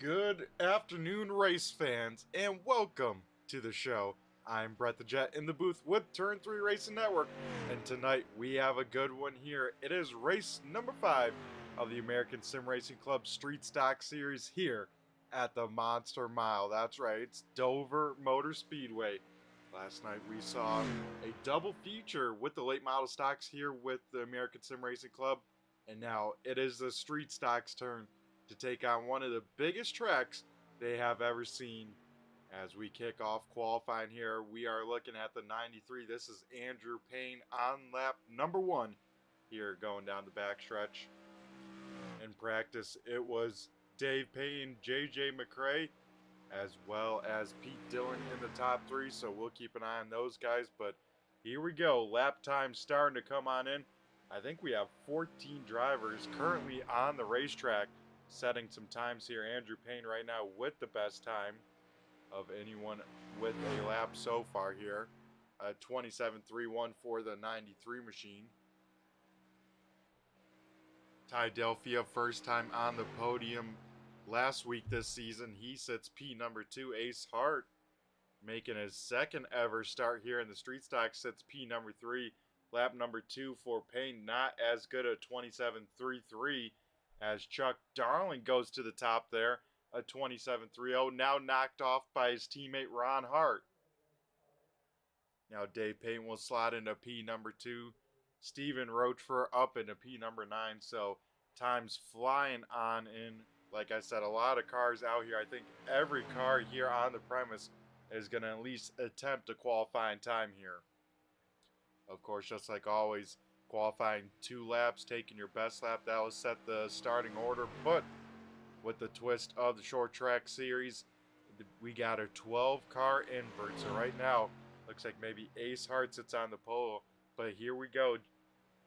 Good afternoon, race fans, and welcome to the show. I'm Brett the Jet in the booth with Turn 3 Racing Network, and tonight we have a good one here. It is race number 5 of the American Sim Racing Club Street Stock Series here at the Monster Mile. That's right, it's Dover Motor Speedway. Last night we saw a double feature with the late model stocks here with the American Sim Racing Club, and now it is the Street Stocks' turn to take on one of the biggest tracks they have ever seen. As we kick off qualifying here, we are looking at the 93. This is Andrew Payne on lap number 1 here going down the backstretch. In practice, it was Dave Payne, JJ McRae, as well as Pete Dillon in the top 3, so we'll keep an eye on those guys. But here we go, lap time starting to come on in. I think we have 14 drivers currently on the racetrack setting some times here. Andrew Payne right now with the best time of anyone with a lap so far here. 27.31 for the 93 machine. Ty Delphia, first time on the podium last week this season. He sits P number 2. Ace Hart making his second ever start here in the Street Stock sits P number 3. Lap number 2 for Payne, not as good a 27.33 as Chuck Darling goes to the top there, a 27.30, now knocked off by his teammate Ron Hart. Now Dave Payne will slot into P number 2. Steven Rochefort up into P number 9, so time's flying on in. Like I said, a lot of cars out here. I think every car here on the premise is going to at least attempt a qualifying time here. Of course, just like always, qualifying 2 laps, taking your best lap, that will set the starting order. But with the twist of the short track series, we got a 12-car invert. So right now, looks like maybe Ace Hart sits on the pole. But here we go.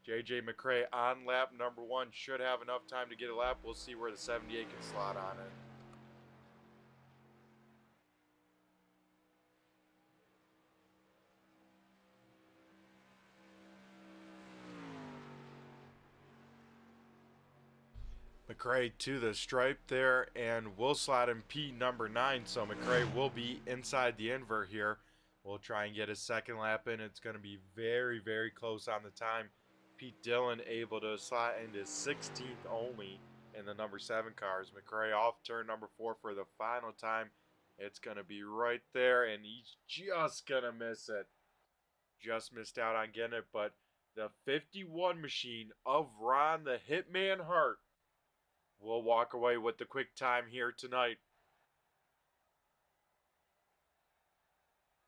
JJ McRae on lap number 1 should have enough time to get a lap. We'll see where the 78 can slot on it. McRae to the stripe there, and we'll slot him P number 9, so McRae will be inside the invert here. We'll try and get his second lap in. It's going to be very, very close on the time. Pete Dillon able to slot into 16th only in the number 7 cars. McRae off turn number 4 for the final time. It's going to be right there, and he's just going to miss it. Just missed out on getting it, but the 51 machine of Ron the Hitman Hart will walk away with the quick time here tonight.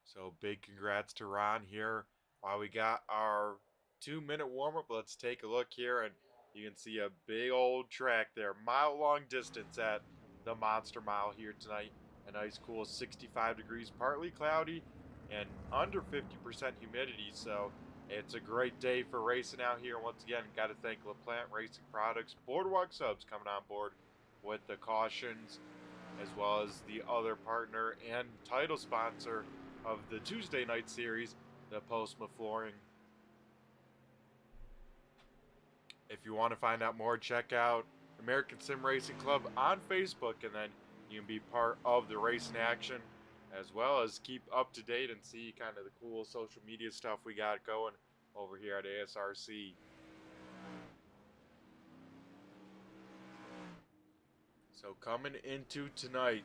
So big congrats to Ron here. While we got our 2-minute warm-up, let's take a look here, and you can see a big old track there. Mile-long distance at the Monster Mile here tonight. A nice cool 65 degrees, partly cloudy, and under 50% humidity, so it's a great day for racing out here. Once again, got to thank LaPlante Racing Products, Boardwalk Subs coming on board with the cautions, as well as the other partner and title sponsor of the Tuesday night series, the Postma Flooring. If you want to find out more, check out American Sim Racing Club on Facebook, and then you can be part of the racing action, as well as keep up to date and see kind of the cool social media stuff we got going over here at ASRC. So coming into tonight,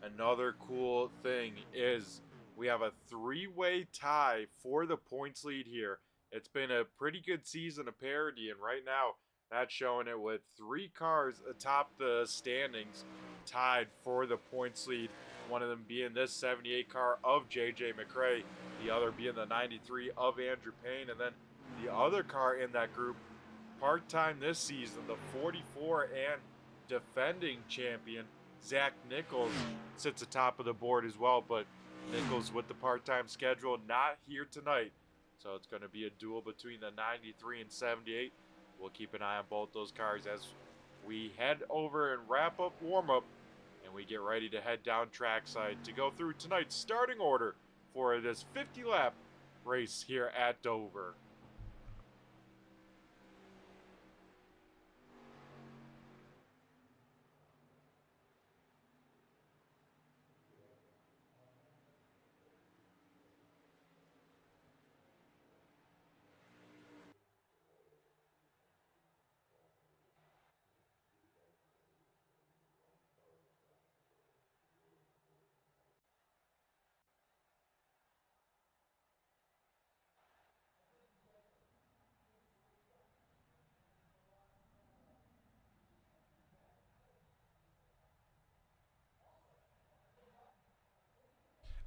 another cool thing is we have a 3-way tie for the points lead here. It's been a pretty good season of parity, and right now that's showing it with 3 cars atop the standings tied for the points lead. One of them being this 78 car of JJ McRae, the other being the 93 of Andrew Payne, and then the other car in that group, part-time this season, the 44 and defending champion, Zach Nichols, sits atop of the board as well, but Nichols with the part-time schedule, not here tonight. So it's going to be a duel between the 93 and 78. We'll keep an eye on both those cars as we head over and wrap up warm-up, and we get ready to head down trackside to go through tonight's starting order for this 50-lap race here at Dover.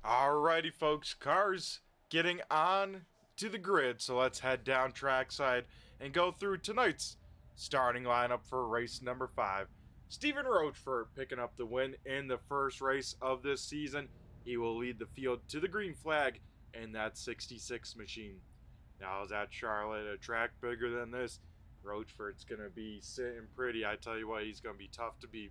Alrighty, folks, cars getting on to the grid, so let's head down trackside and go through tonight's starting lineup for race number 5. Stephen Rochford picking up the win in the first race of this season. He will lead the field to the green flag in that 66 machine. Now, is that Charlotte a track bigger than this? Rochford's going to be sitting pretty. I tell you what, he's going to be tough to beat.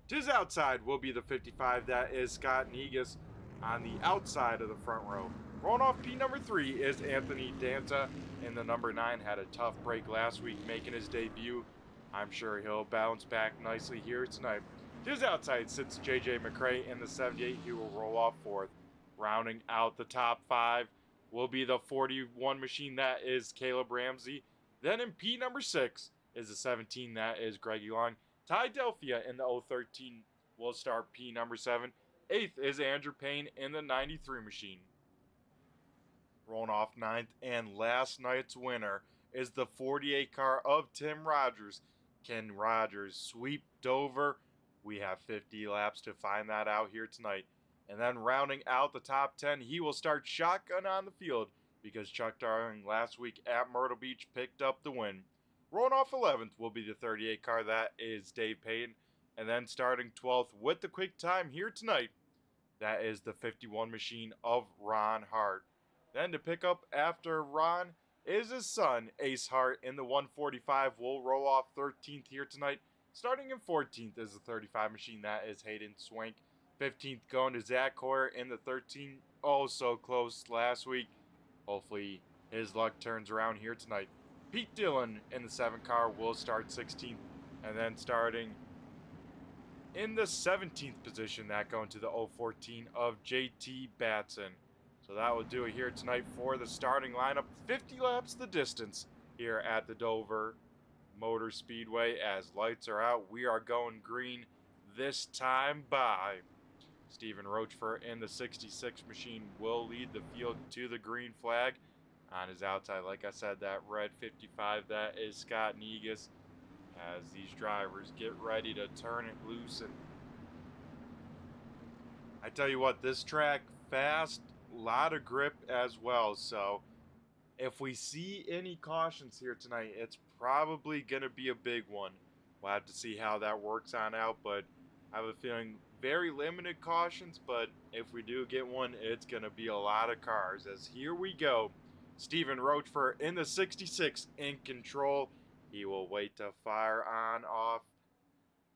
To his outside will be the 55, that is Scott Negus on the outside of the front row. Rolling off P number 3 is Anthony Danta, and the number 9 had a tough break last week making his debut. I'm sure he'll bounce back nicely here tonight. To his outside sits JJ McCrae in the 78. He will roll off 4th. Rounding out the top 5 will be the 41 machine, that is Caleb Ramsey. Then in P number 6 is the 17, that is Greggy Long. Ty Delphia in the 013 will start P number 7. 8th is Andrew Payne in the 93 machine. Rolling off 9th and last night's winner is the 48 car of Tim Rogers. Can Rogers sweep Dover? We have 50 laps to find that out here tonight. And then rounding out the top 10, he will start shotgun on the field because Chuck Darling last week at Myrtle Beach picked up the win. Rolling off 11th will be the 38 car, that is Dave Payton. And then starting 12th with the quick time here tonight, that is the 51 machine of Ron Hart. Then to pick up after Ron is his son, Ace Hart, in the 145. Will roll off 13th here tonight. Starting in 14th is the 35 machine, that is Hayden Swank. 15th going to Zach Hoyer in the 13. Oh, so close last week. Hopefully his luck turns around here tonight. Pete Dillon in the 7 car will start 16th. And then starting in the 17th position, that going to the 014 of JT Batson. So that will do it here tonight for the starting lineup. 50 laps the distance here at the Dover Motor Speedway. As lights are out, we are going green this time by. Stephen Rochford in the 66 machine will lead the field to the green flag. On his outside, like I said, that red 55, that is Scott Negus, as these drivers get ready to turn it loose. And I tell you what, this track fast, a lot of grip as well. So if we see any cautions here tonight, it's probably going to be a big one. We'll have to see how that works on out, but I have a feeling very limited cautions, but if we do get one, it's going to be a lot of cars. As here we go, Stephen Rochford in the 66 in control. He will wait to fire on off.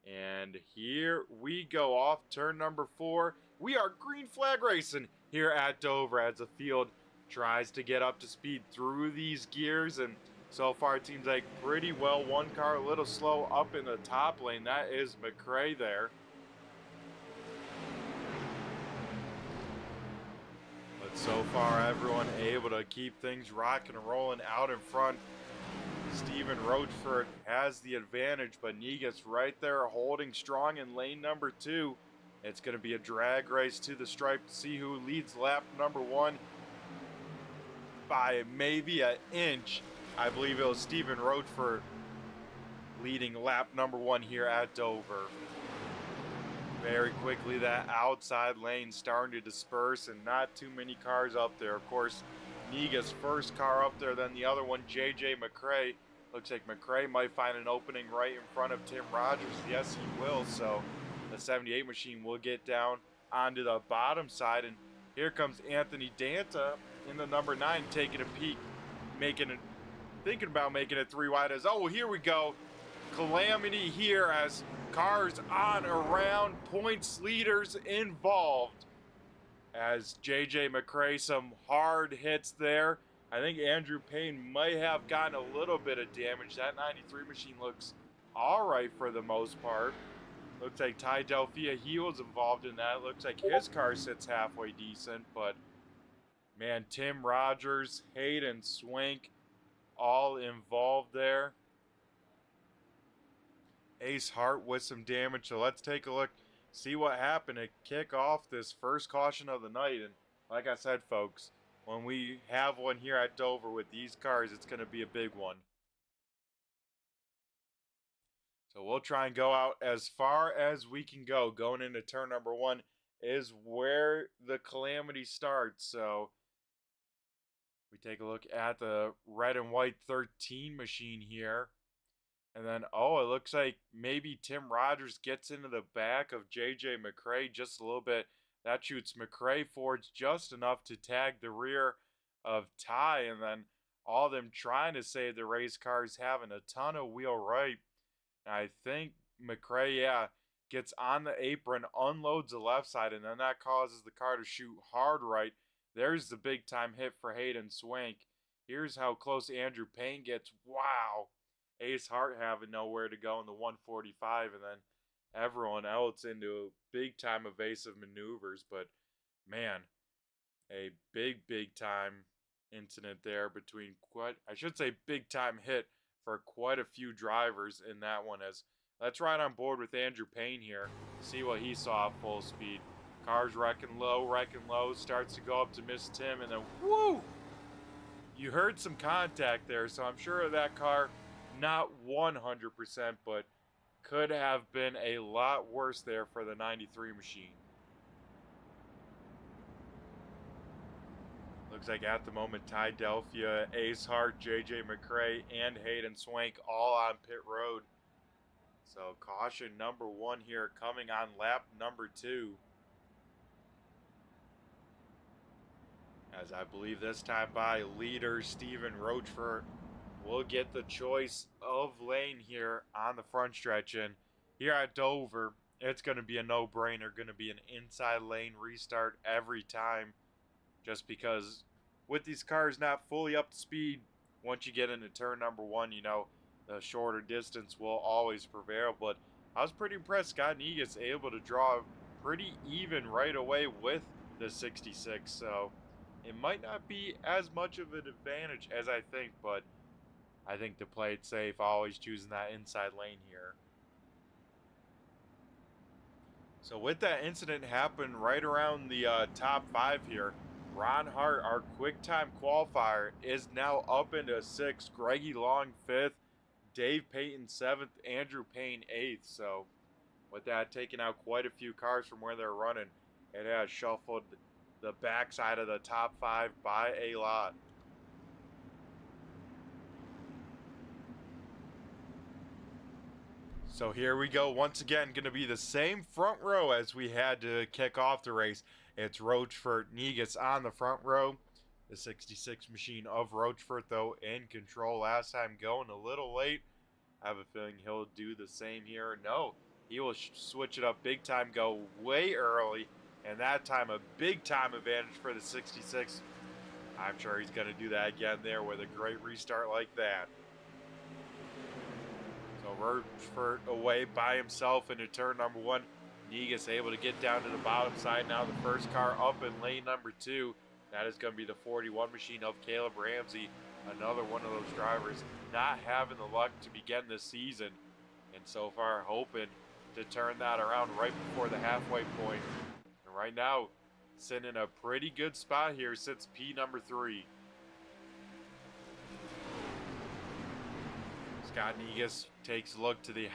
And here we go off turn number 4. We are green flag racing here at Dover as the field tries to get up to speed through these gears. And so far it seems like pretty well. One car a little slow up in the top lane. That is McCrae there. But so far everyone able to keep things rocking and rolling out in front. Stephen Rochford has the advantage, but Negus right there holding strong in lane number 2. It's going to be a drag race to the stripe to see who leads lap number 1 by maybe an inch. I believe it was Stephen Rochford leading lap number 1 here at Dover. Very quickly, that outside lane starting to disperse and not too many cars up there. Of course, Negus first car up there, then the other one, JJ McCrae. Looks like McCrae might find an opening right in front of Tim Rogers. Yes, he will. So the 78 machine will get down onto the bottom side. And here comes Anthony Danta in the number 9 taking a peek, thinking about making it 3 wide. As, oh, here we go. Calamity here as cars on around, points leaders involved. As JJ McCrae, some hard hits there. I think Andrew Payne might have gotten a little bit of damage. That 93 machine looks all right for the most part. Looks like Ty Delphia, he was involved in that. Looks like his car sits halfway decent, but man, Tim Rogers, Hayden Swank, all involved there. Ace Hart with some damage, so let's take a look, see what happened to kick off this first caution of the night. And like I said, folks, when we have one here at Dover with these cars, it's going to be a big one. So we'll try and go out as far as we can go going into turn number 1 is where the calamity starts. So we take a look at the red and white 13 machine here. And then, oh, it looks like maybe Tim Rogers gets into the back of JJ McRae just a little bit. That shoots McRae forwards just enough to tag the rear of Ty. And then all of them trying to save the race cars, having a ton of wheel right. And I think McRae, yeah, gets on the apron, unloads the left side, and then that causes the car to shoot hard right. There's the big time hit for Hayden Swank. Here's how close Andrew Payne gets. Wow. Ace Hart having nowhere to go in the 145, and then everyone else into big time evasive maneuvers. But man, a big time incident there between big time hit for quite a few drivers in that one. As let's ride on board with Andrew Payne here, see what he saw at full speed. Cars wrecking low, starts to go up to miss Tim, and then woo! You heard some contact there, so I'm sure that car, not 100%, but could have been a lot worse there for the 93 machine. Looks like at the moment, Ty Delphia, Ace Hart, JJ McRae, and Hayden Swank all on pit road. So caution number 1 here coming on lap number 2. As I believe this time by leader Steven Rochefort will get the choice of lane here on the front stretch. And here at Dover, it's going to be a no-brainer, going to be an inside lane restart every time. Just because with these cars not fully up to speed, once you get into turn number 1, you know, the shorter distance will always prevail. But I was pretty impressed. Scott Negus able to draw pretty even right away with the 66. So it might not be as much of an advantage as I think, but I think to play it safe, always choosing that inside lane here. So with that incident happen right around the top 5 here, Ron Hart, our quick time qualifier, is now up into 6th. Greggy Long 5th. Dave Payton 7th. Andrew Payne 8th. So with that taking out quite a few cars from where they're running, it has shuffled the backside of the top 5 by a lot. So here we go. Once again, going to be the same front row as we had to kick off the race. It's Rochefort, Negus on the front row. The 66 machine of Rochefort, though, in control last time, going a little late. I have a feeling he'll do the same here. No, he will switch it up big time, go way early. And that time, a big time advantage for the 66. I'm sure he's going to do that again there with a great restart like that. So Rochefort away by himself into turn number 1. Negus able to get down to the bottom side. Now the first car up in lane number 2. That is going to be the 41 machine of Caleb Ramsey. Another one of those drivers not having the luck to begin this season. And so far hoping to turn that around right before the halfway point. And right now, sitting in a pretty good spot here sits P number 3. Scott Negus takes a look to the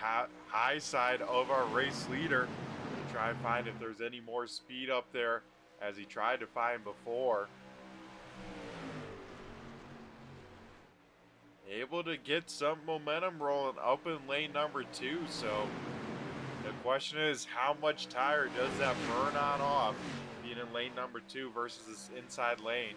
high side of our race leader to try and find if there's any more speed up there, as he tried to find before. Able to get some momentum rolling up in lane number 2, so the question is, how much tire does that burn on off being in lane number 2 versus this inside lane?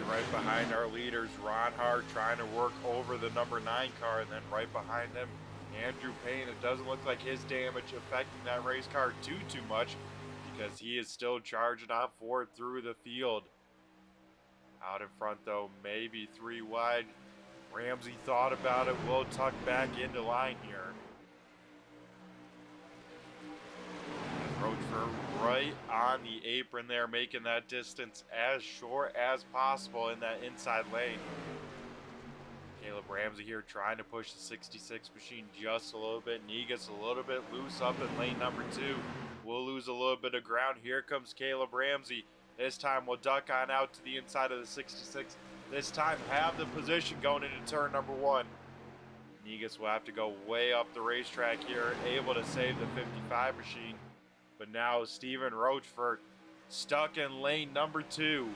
Right behind our leaders, Ron Hart trying to work over the number 9 car, and then right behind them, Andrew Payne. It doesn't look like his damage affecting that race car too much, because he is still charging on forward through the field. Out in front though, maybe 3 wide. Ramsey thought about it, will tuck back into line here. Rochefort right on the apron there, making that distance as short as possible in that inside lane. Caleb Ramsey here trying to push the 66 machine just a little bit. Negus a little bit loose up in lane number 2. We'll lose a little bit of ground. Here comes Caleb Ramsey. This time we'll duck on out to the inside of the 66. this time have the position going into turn number 1. Negus will have to go way up the racetrack here, able to save the 55 machine. But now Steven Rochefort stuck in lane number 2.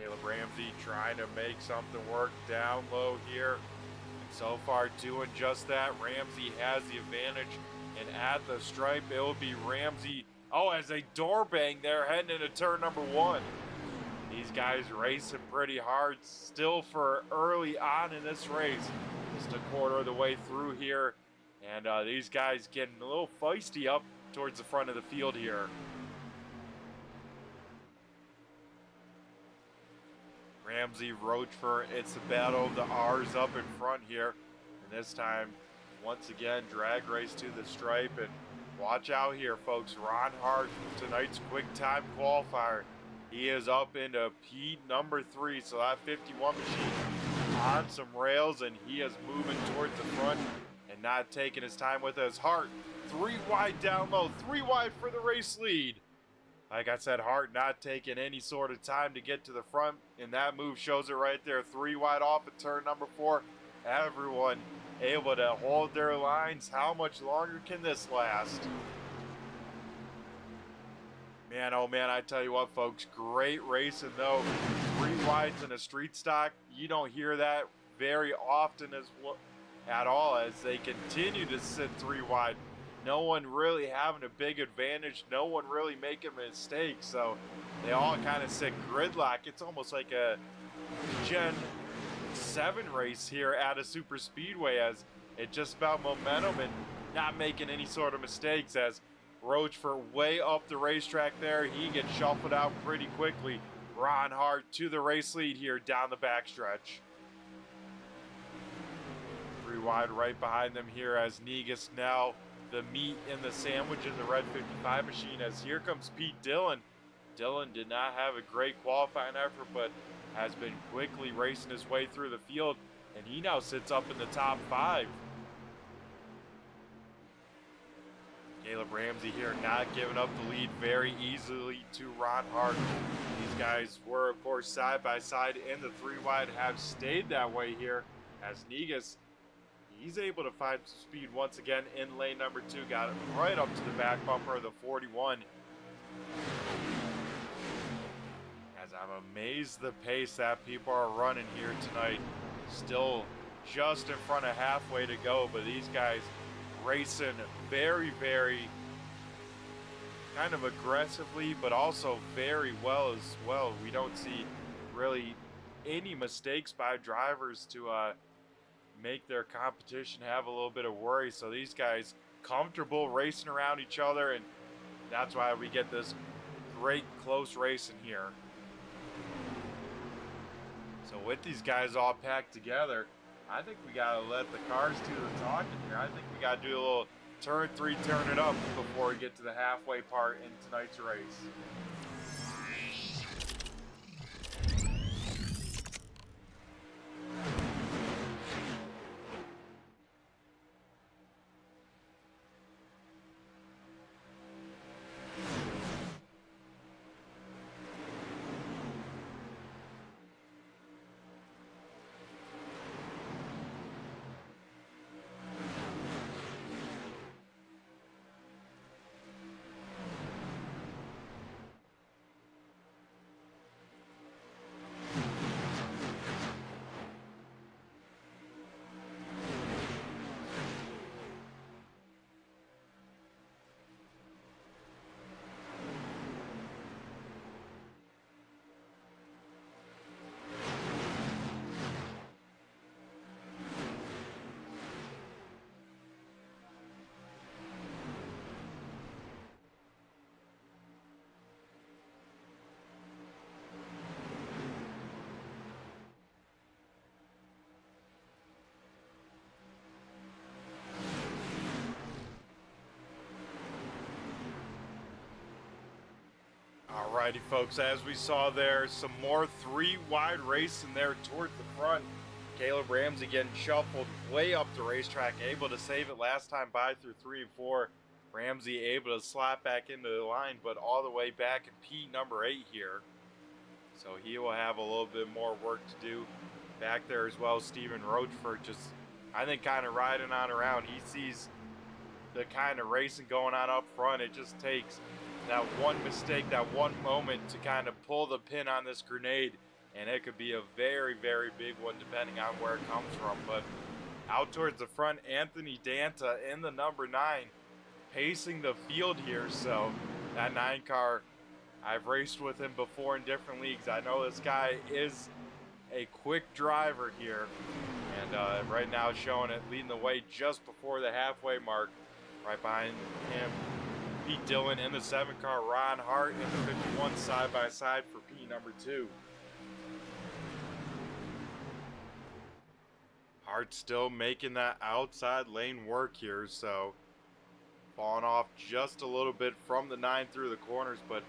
Caleb Ramsey trying to make something work down low here. And so far doing just that. Ramsey has the advantage. And at the stripe, it will be Ramsey. Oh, as a door bang there, heading into turn number 1. These guys racing pretty hard still for early on in this race. Just a quarter of the way through here. And these guys getting a little feisty up towards the front of the field here. Ramsey, Rochefort, it's the battle of the R's up in front here. And this time, once again, drag race to the stripe. And watch out here, folks. Ron Hart, tonight's quick time qualifier. He is up into P number 3, so that 51 machine on some rails, and he is moving towards the front and not taking his time with his Hart. 3 wide down low, 3 wide for the race lead. Like I said, Hart not taking any sort of time to get to the front, and that move shows it right there. 3 wide off at turn number 4. Everyone able to hold their lines. How much longer can this last? Man, oh man, I tell you what, folks, great racing though. 3 wides in a street stock, you don't hear that very often at all, as they continue to sit 3 wide. No one really having a big advantage, no one really making mistakes, so they all kind of sit gridlock. It's almost like a Gen 7 race here at a super speedway, as it's just about momentum and not making any sort of mistakes. As Rochefort way up the racetrack there, he gets shuffled out pretty quickly. Ron Hart to the race lead here down the backstretch. 3 wide right behind them here, as Negus now the meat in the sandwich in the red 55 machine, as here comes Pete Dillon. Dillon did not have a great qualifying effort, but has been quickly racing his way through the field, and he now sits up in the top 5. Caleb Ramsey here not giving up the lead very easily to Ron Hart. These guys were, of course, side by side in the 3 wide, have stayed that way here, as Negus, he's able to find some speed once again in lane number 2. Got it right up to the back bumper of the 41. As I'm amazed the pace that people are running here tonight. Still just in front of halfway to go, but these guys racing very, very kind of aggressively, but also very well as well. We don't see really any mistakes by drivers to make their competition have a little bit of worry. So these guys comfortable racing around each other, and that's why we get this great close racing here. So with these guys all packed together, I think we gotta let the cars do the talking here. I think we gotta do a little turn 3, turn it up before we get to the halfway part in tonight's race. Alrighty, folks, as we saw there, some more 3 wide racing there towards the front. Caleb Ramsey getting shuffled way up the racetrack, able to save it last time by through 3 and 4. Ramsey able to slap back into the line, but all the way back in P number 8 here. So he will have a little bit more work to do back there as well. Steven Rochford just, I think, kind of riding on around. He sees the kind of racing going on up front. It just takes that one mistake, that one moment to kind of pull the pin on this grenade, and it could be a very, very big one depending on where it comes from. But out towards the front, Anthony Danta in the number 9, pacing the field here. So that 9 car, I've raced with him before in different leagues. I know this guy is a quick driver here, and right now showing it, leading the way just before the halfway mark. Right behind him, Pete Dillon in the 7 car, Ron Hart in the 51 side by side for P number 2. Hart still making that outside lane work here, so falling off just a little bit from the 9 through the corners, but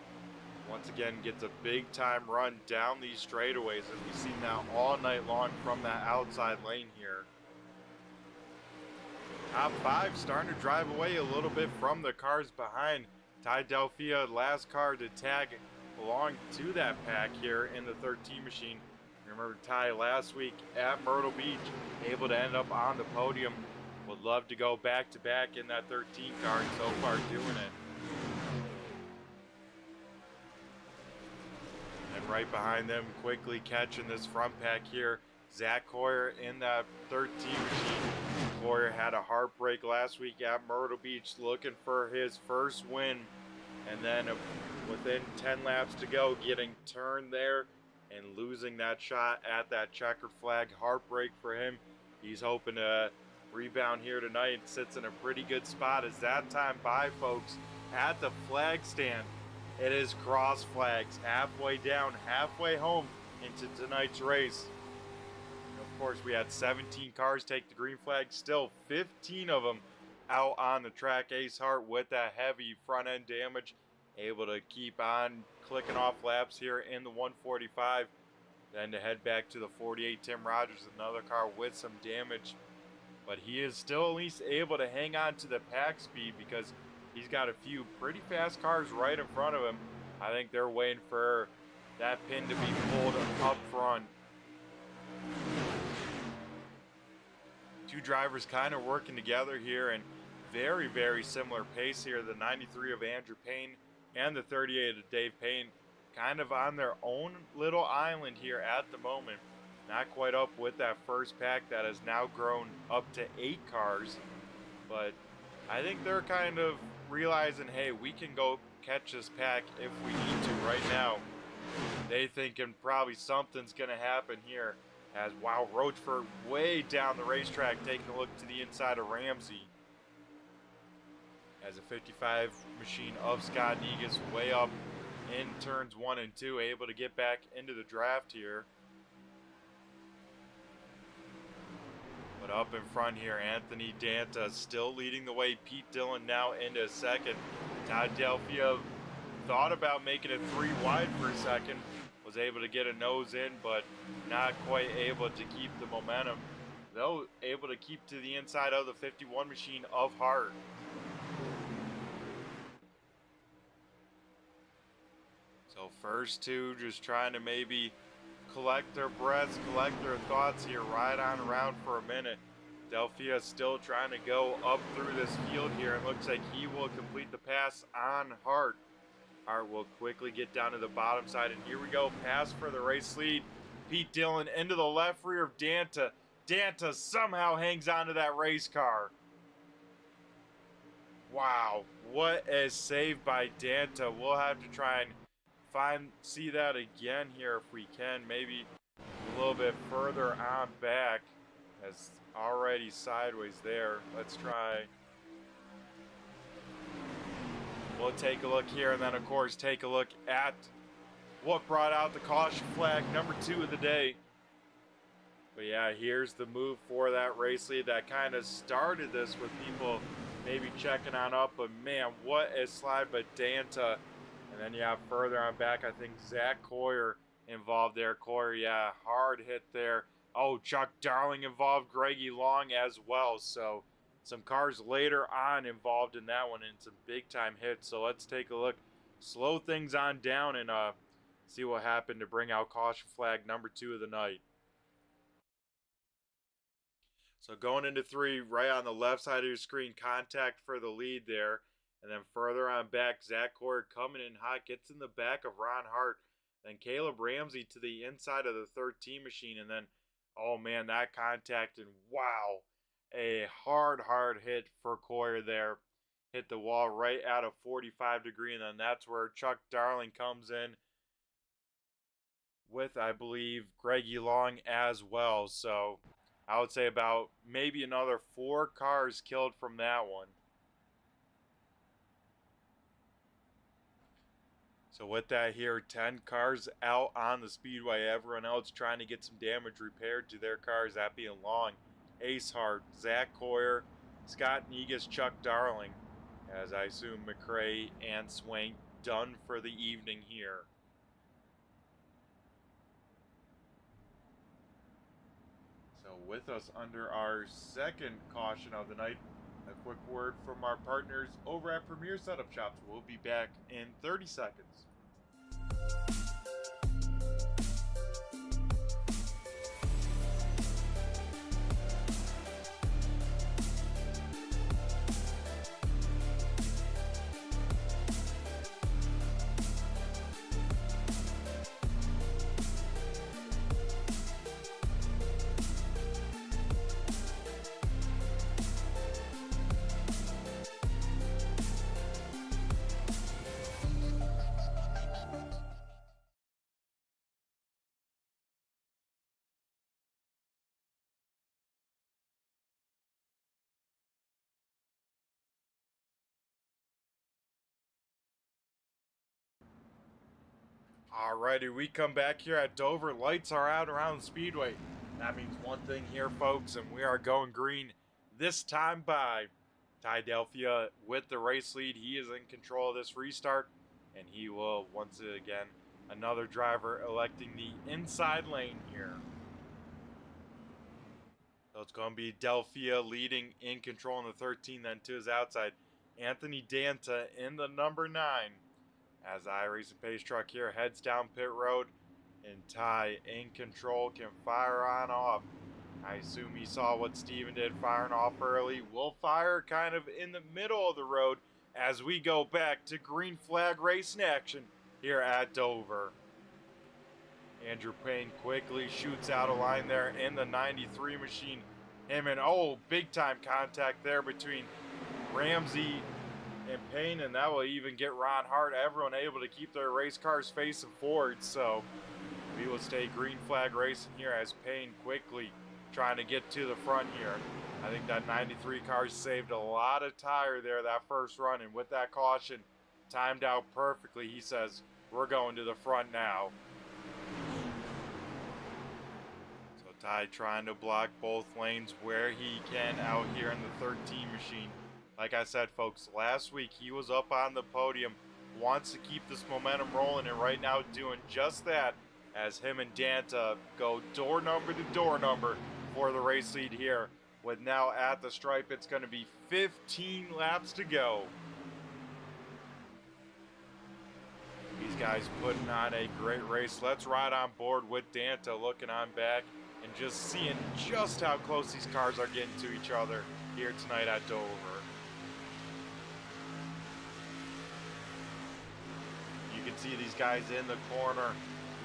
once again gets a big time run down these straightaways, as we've seen that all night long from that outside lane here. Top 5 starting to drive away a little bit from the cars behind. Ty Delphia, last car to tag along to that pack here in the 13 machine. Remember Ty last week at Myrtle Beach, able to end up on the podium. Would love to go back to back in that 13 car, and so far doing it. And right behind them, quickly catching this front pack here, Zach Coyer in that 13 machine. Coyer had a heartbreak last week at Myrtle Beach, looking for his first win, and then within 10 laps to go, getting turned there and losing that shot at that checkered flag. Heartbreak for him. He's hoping to rebound here tonight. Sits in a pretty good spot as that time by, folks, at the flag stand. It is cross flags, halfway down, halfway home into tonight's race. Of course, we had 17 cars take the green flag, still 15 of them out on the track. Ace Hart with that heavy front end damage, able to keep on clicking off laps here in the 145. Then to head back to the 48, Tim Rogers, another car with some damage. But he is still at least able to hang on to the pack speed because he's got a few pretty fast cars right in front of him. I think they're waiting for that pin to be pulled up front. Two drivers kind of working together here, and very, very similar pace here. The 93 of Andrew Payne and the 38 of Dave Payne kind of on their own little island here at the moment. Not quite up with that first pack that has now grown up to 8 cars. But I think they're kind of realizing, hey, we can go catch this pack if we need to right now. They thinking probably something's going to happen here. As, wow, Rochford way down the racetrack, taking a look to the inside of Ramsey. As a 55 machine of Scott Negus way up in turns 1 and 2, able to get back into the draft here. But up in front here, Anthony Danta still leading the way. Pete Dillon now into second. Todd Delphia thought about making it 3 wide for a second. Was able to get a nose in, but not quite able to keep the momentum. Though able to keep to the inside of the 51 machine of Hart. So first 2 just trying to maybe collect their breaths, collect their thoughts here, ride on around for a minute. Delphia still trying to go up through this field here. It looks like he will complete the pass on Hart. Hart will quickly get down to the bottom side, and here we go, pass for the race lead. Pete Dillon into the left rear of Danta. Danta somehow hangs on to that race car. Wow, what a save by Danta. We'll have to try and see that again here if we can. Maybe a little bit further on back, as already sideways there. Let's try. We'll take a look here, and then of course take a look at what brought out the caution flag, number 2 of the day. But yeah, here's the move for that race lead that kind of started this with people maybe checking on up, but man, what a slide by Danta. And then you have further on back, I think Zach Coyer involved there. Coyer, yeah, hard hit there. Oh, Chuck Darling involved, Greggy Long as well. So some cars later on involved in that one, and some big time hits. So let's take a look, slow things on down, and See what happened to bring out caution flag number 2 of the night. So going into 3, right on the left side of your screen, contact for the lead there. And then further on back, Zach Cord coming in hot, gets in the back of Ron Hart. Then Caleb Ramsey to the inside of the 13 machine. And then, oh man, that contact, and wow, a hard hit for Coyer there. Hit the wall right at a 45 degree, and then that's where Chuck Darling comes in with, I believe, Greggy Long as well. So I would say about maybe another 4 cars killed from that one. So with that here, 10 cars out on the speedway. Everyone else trying to get some damage repaired to their cars, that being Long, Ace Hart, Zach Coyer, Scott Negus, Chuck Darling, as I assume McRae and Swank done for the evening here. So with us under our second caution of the night, a quick word from our partners over at Premier Setup Shops. We'll be back in 30 seconds. Alrighty, we come back here at Dover. Lights are out around Speedway. That means one thing here, folks, and we are going green this time by Ty Delphia with the race lead. He is in control of this restart, and he will, once again, another driver electing the inside lane here. So it's going to be Delphia leading in control in the 13, then to his outside. Anthony Danta in the number 9. As iRacing Pace Truck here heads down pit road, and Ty in control can fire on off. I assume he saw what Steven did firing off early. We'll fire kind of in the middle of the road as we go back to green flag racing action here at Dover. Andrew Payne quickly shoots out a line there in the 93 machine. Him and, oh, big time contact there between Ramsey and Payne, and that will even get Ron Hart. Everyone able to keep their race cars facing forward, so we will stay green flag racing here as Payne quickly trying to get to the front here. I think that 93 car saved a lot of tire there that first run, and with that caution timed out perfectly, he says, we're going to the front now. So Ty trying to block both lanes where he can out here in the 13 machine. Like I said, folks, last week he was up on the podium, wants to keep this momentum rolling, and right now doing just that as him and Danta go door number to door number for the race lead here. With now at the stripe, it's going to be 15 laps to go. These guys putting on a great race. Let's ride on board with Danta looking on back and just seeing just how close these cars are getting to each other here tonight at Dover. You can see these guys in the corner,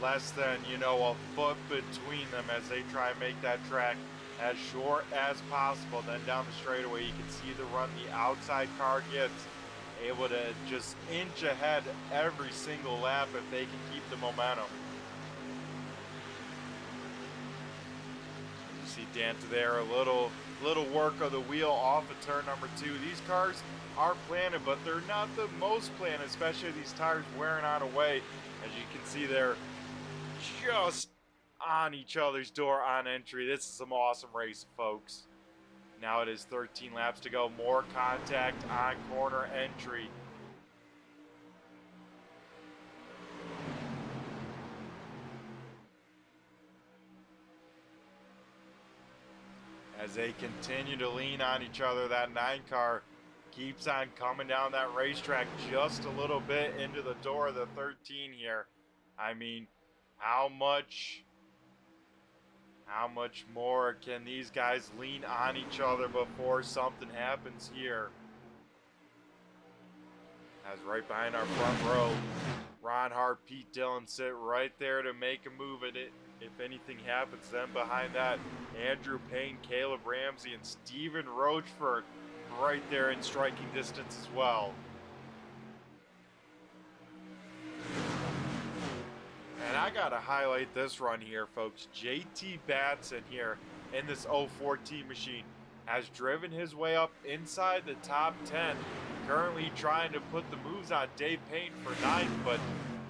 less than, a foot between them as they try and make that track as short as possible. Then down the straightaway, you can see the run the outside car gets, able to just inch ahead every single lap if they can keep the momentum. You see Danta there, a little work of the wheel off of turn number 2. These cars are planted, but they're not the most planted, especially these tires wearing out away. As you can see, they're just on each other's door on entry. This is some awesome racing, folks. Now it is 13 laps to go. More contact on corner entry. As they continue to lean on each other, that 9 car keeps on coming down that racetrack just a little bit into the door of the 13 here. I mean, how much more can these guys lean on each other before something happens here? As right behind our front row, Ron Hart, Pete Dillon sit right there to make a move at it. If anything happens, then behind that, Andrew Payne, Caleb Ramsey, and Steven Rochford right there in striking distance as well. And I gotta highlight this run here, folks. JT Batson here in this 014 machine has driven his way up inside the top 10. Currently trying to put the moves on Dave Payne for 9th, but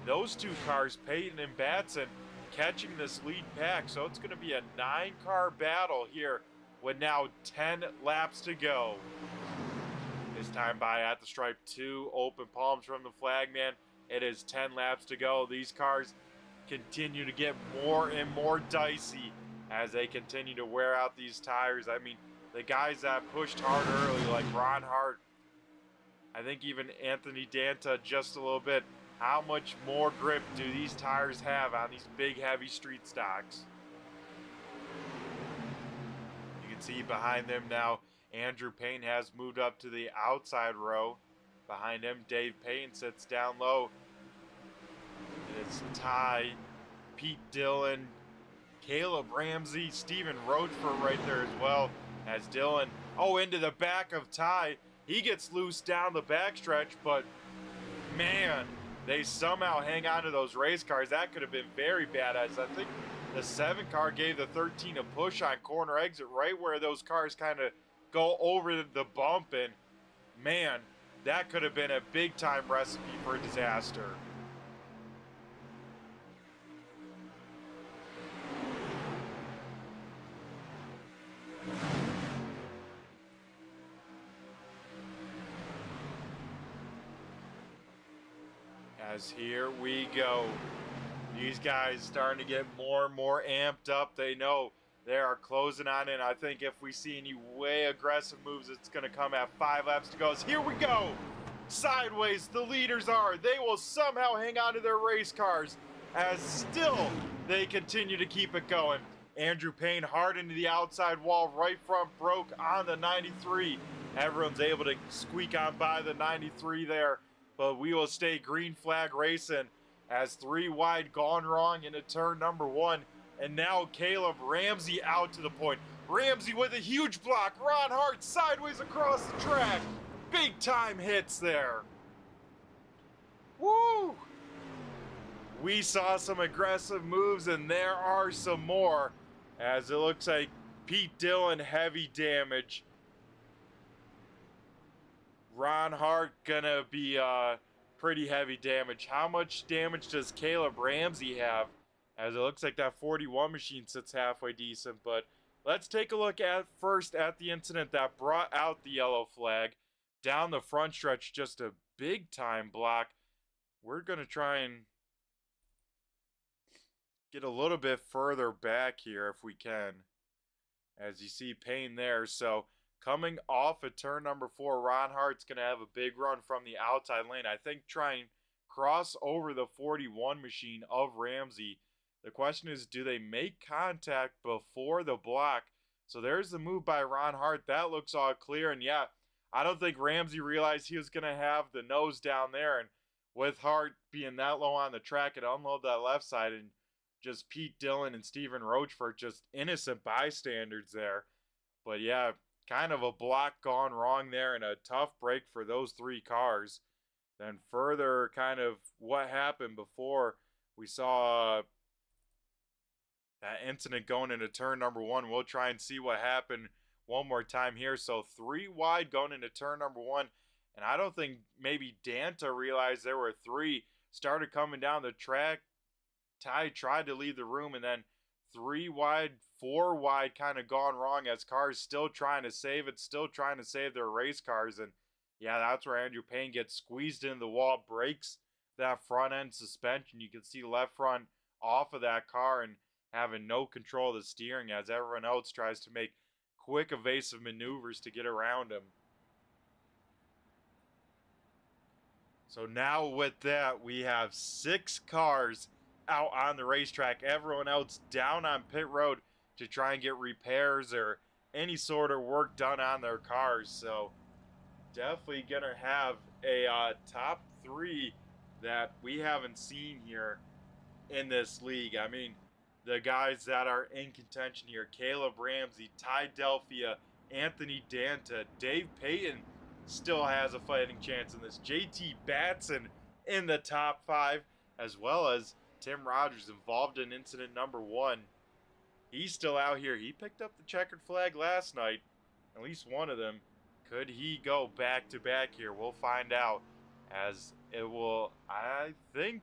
those two cars, Payton and Batson, catching this lead pack. So it's going to be a 9-car battle here with now 10 laps to go. This time by at the stripe, 2 open palms from the flagman. It is 10 laps to go. These cars continue to get more and more dicey as they continue to wear out these tires. I mean, the guys that pushed hard early, like Ron Hart, I think even Anthony Danta just a little bit. How much more grip do these tires have on these big, heavy street stocks? You can see behind them now, Andrew Payne has moved up to the outside row. Behind him, Dave Payne sits down low. It's Ty, Pete Dillon, Caleb Ramsey, Steven Rochford right there as well. As Dillon, into the back of Ty. He gets loose down the backstretch, but man, they somehow hang on to those race cars. That could have been very bad, as I think the 7 car gave the 13 a push on corner exit right where those cars kind of go over the bump, and man, that could have been a big time recipe for a disaster. As here we go. These guys starting to get more and more amped up. They know they are closing on in. I think if we see any way aggressive moves, it's going to come at 5 laps to go. So here we go. Sideways, the leaders are. They will somehow hang on to their race cars as still they continue to keep it going. Andrew Payne hard into the outside wall. Right front broke on the 93. Everyone's able to squeak on by the 93 there. But we will stay green flag racing as 3 wide gone wrong into turn number 1. And now Caleb Ramsey out to the point. Ramsey with a huge block. Ron Hart sideways across the track. Big time hits there. Woo! We saw some aggressive moves, and there are some more. As it looks like Pete Dillon, heavy damage. Ron Hart gonna be pretty heavy damage. How much damage does Caleb Ramsey have? As it looks like that 41 machine sits halfway decent, but let's take a look at first at the incident that brought out the yellow flag. Down the front stretch, just a big time block. We're gonna try and get a little bit further back here if we can. As you see Payne there, so coming off of turn number 4, Ron Hart's going to have a big run from the outside lane. I think try and cross over the 41 machine of Ramsey. The question is, do they make contact before the block? So there's the move by Ron Hart. That looks all clear. And yeah, I don't think Ramsey realized he was going to have the nose down there. And with Hart being that low on the track, it unload that left side. And just Pete Dillon and Steven Rochford, just innocent bystanders there. But yeah, kind of a block gone wrong there and a tough break for those 3 cars. Then further kind of what happened before we saw that incident going into turn number 1. We'll try and see what happened one more time here. So 3 wide going into turn number 1. And I don't think maybe Danta realized there were 3. Started coming down the track. Ty tried to leave the room, and then 3 wide, 4 wide kind of gone wrong as cars still trying to save it, still trying to save their race cars. And yeah, that's where Andrew Payne gets squeezed into the wall, breaks that front end suspension. You can see left front off of that car and having no control of the steering as everyone else tries to make quick evasive maneuvers to get around him. So now with that, we have 6 cars out on the racetrack. Everyone else down on pit road to try and get repairs or any sort of work done on their cars. So definitely gonna have a top three that we haven't seen here in this league. I mean, the guys that are in contention here: Caleb Ramsey, Ty Delphia, Anthony Danta, Dave Payton still has a fighting chance in this. JT Batson in the top 5, as well as Tim Rogers involved in incident number 1. He's still out here. He picked up the checkered flag last night, at least one of them. Could he go back to back here? We'll find out, as it will, I think,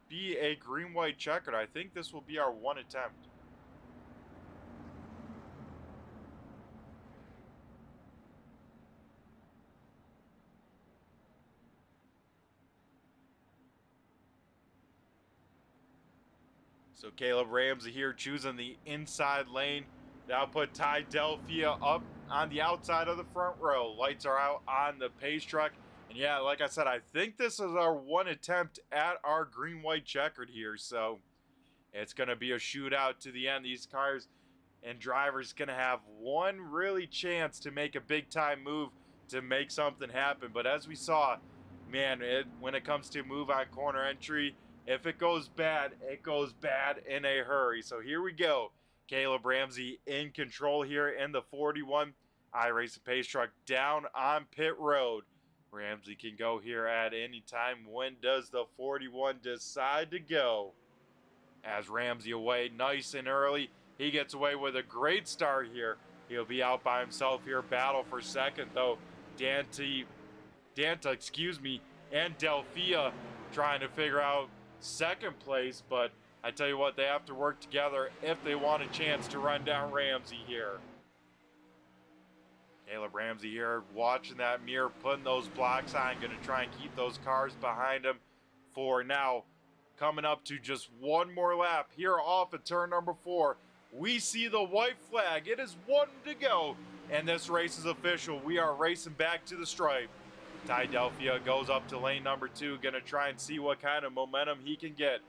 be a green-white checkered. I think this will be our one attempt. So Caleb Ramsey here choosing the inside lane. That'll put Ty Delphia up on the outside of the front row. Lights are out on the pace truck. And yeah, like I said, I think this is our one attempt at our green-white checkered here. So it's going to be a shootout to the end. These cars and drivers going to have one really chance to make a big-time move to make something happen. But as we saw, man, when it comes to move on corner entry, if it goes bad, it goes bad in a hurry. So here we go. Caleb Ramsey in control here in the 41. iRacing pace truck down on pit road. Ramsey can go here at any time. When does the 41 decide to go? As Ramsey away nice and early. He gets away with a great start here. He'll be out by himself here. Battle for second, though. Danta, and Delphia trying to figure out second place, but I tell you what, they have to work together if they want a chance to run down Ramsey here. Caleb Ramsey here watching that mirror, putting those blocks on, going to try and keep those cars behind him for now. Coming up to just one more lap here off of turn number 4. We see the white flag. It is 1 to go, and this race is official. We are racing back to the stripe. Ty Delphia goes up to lane number 2, going to try and see what kind of momentum he can get.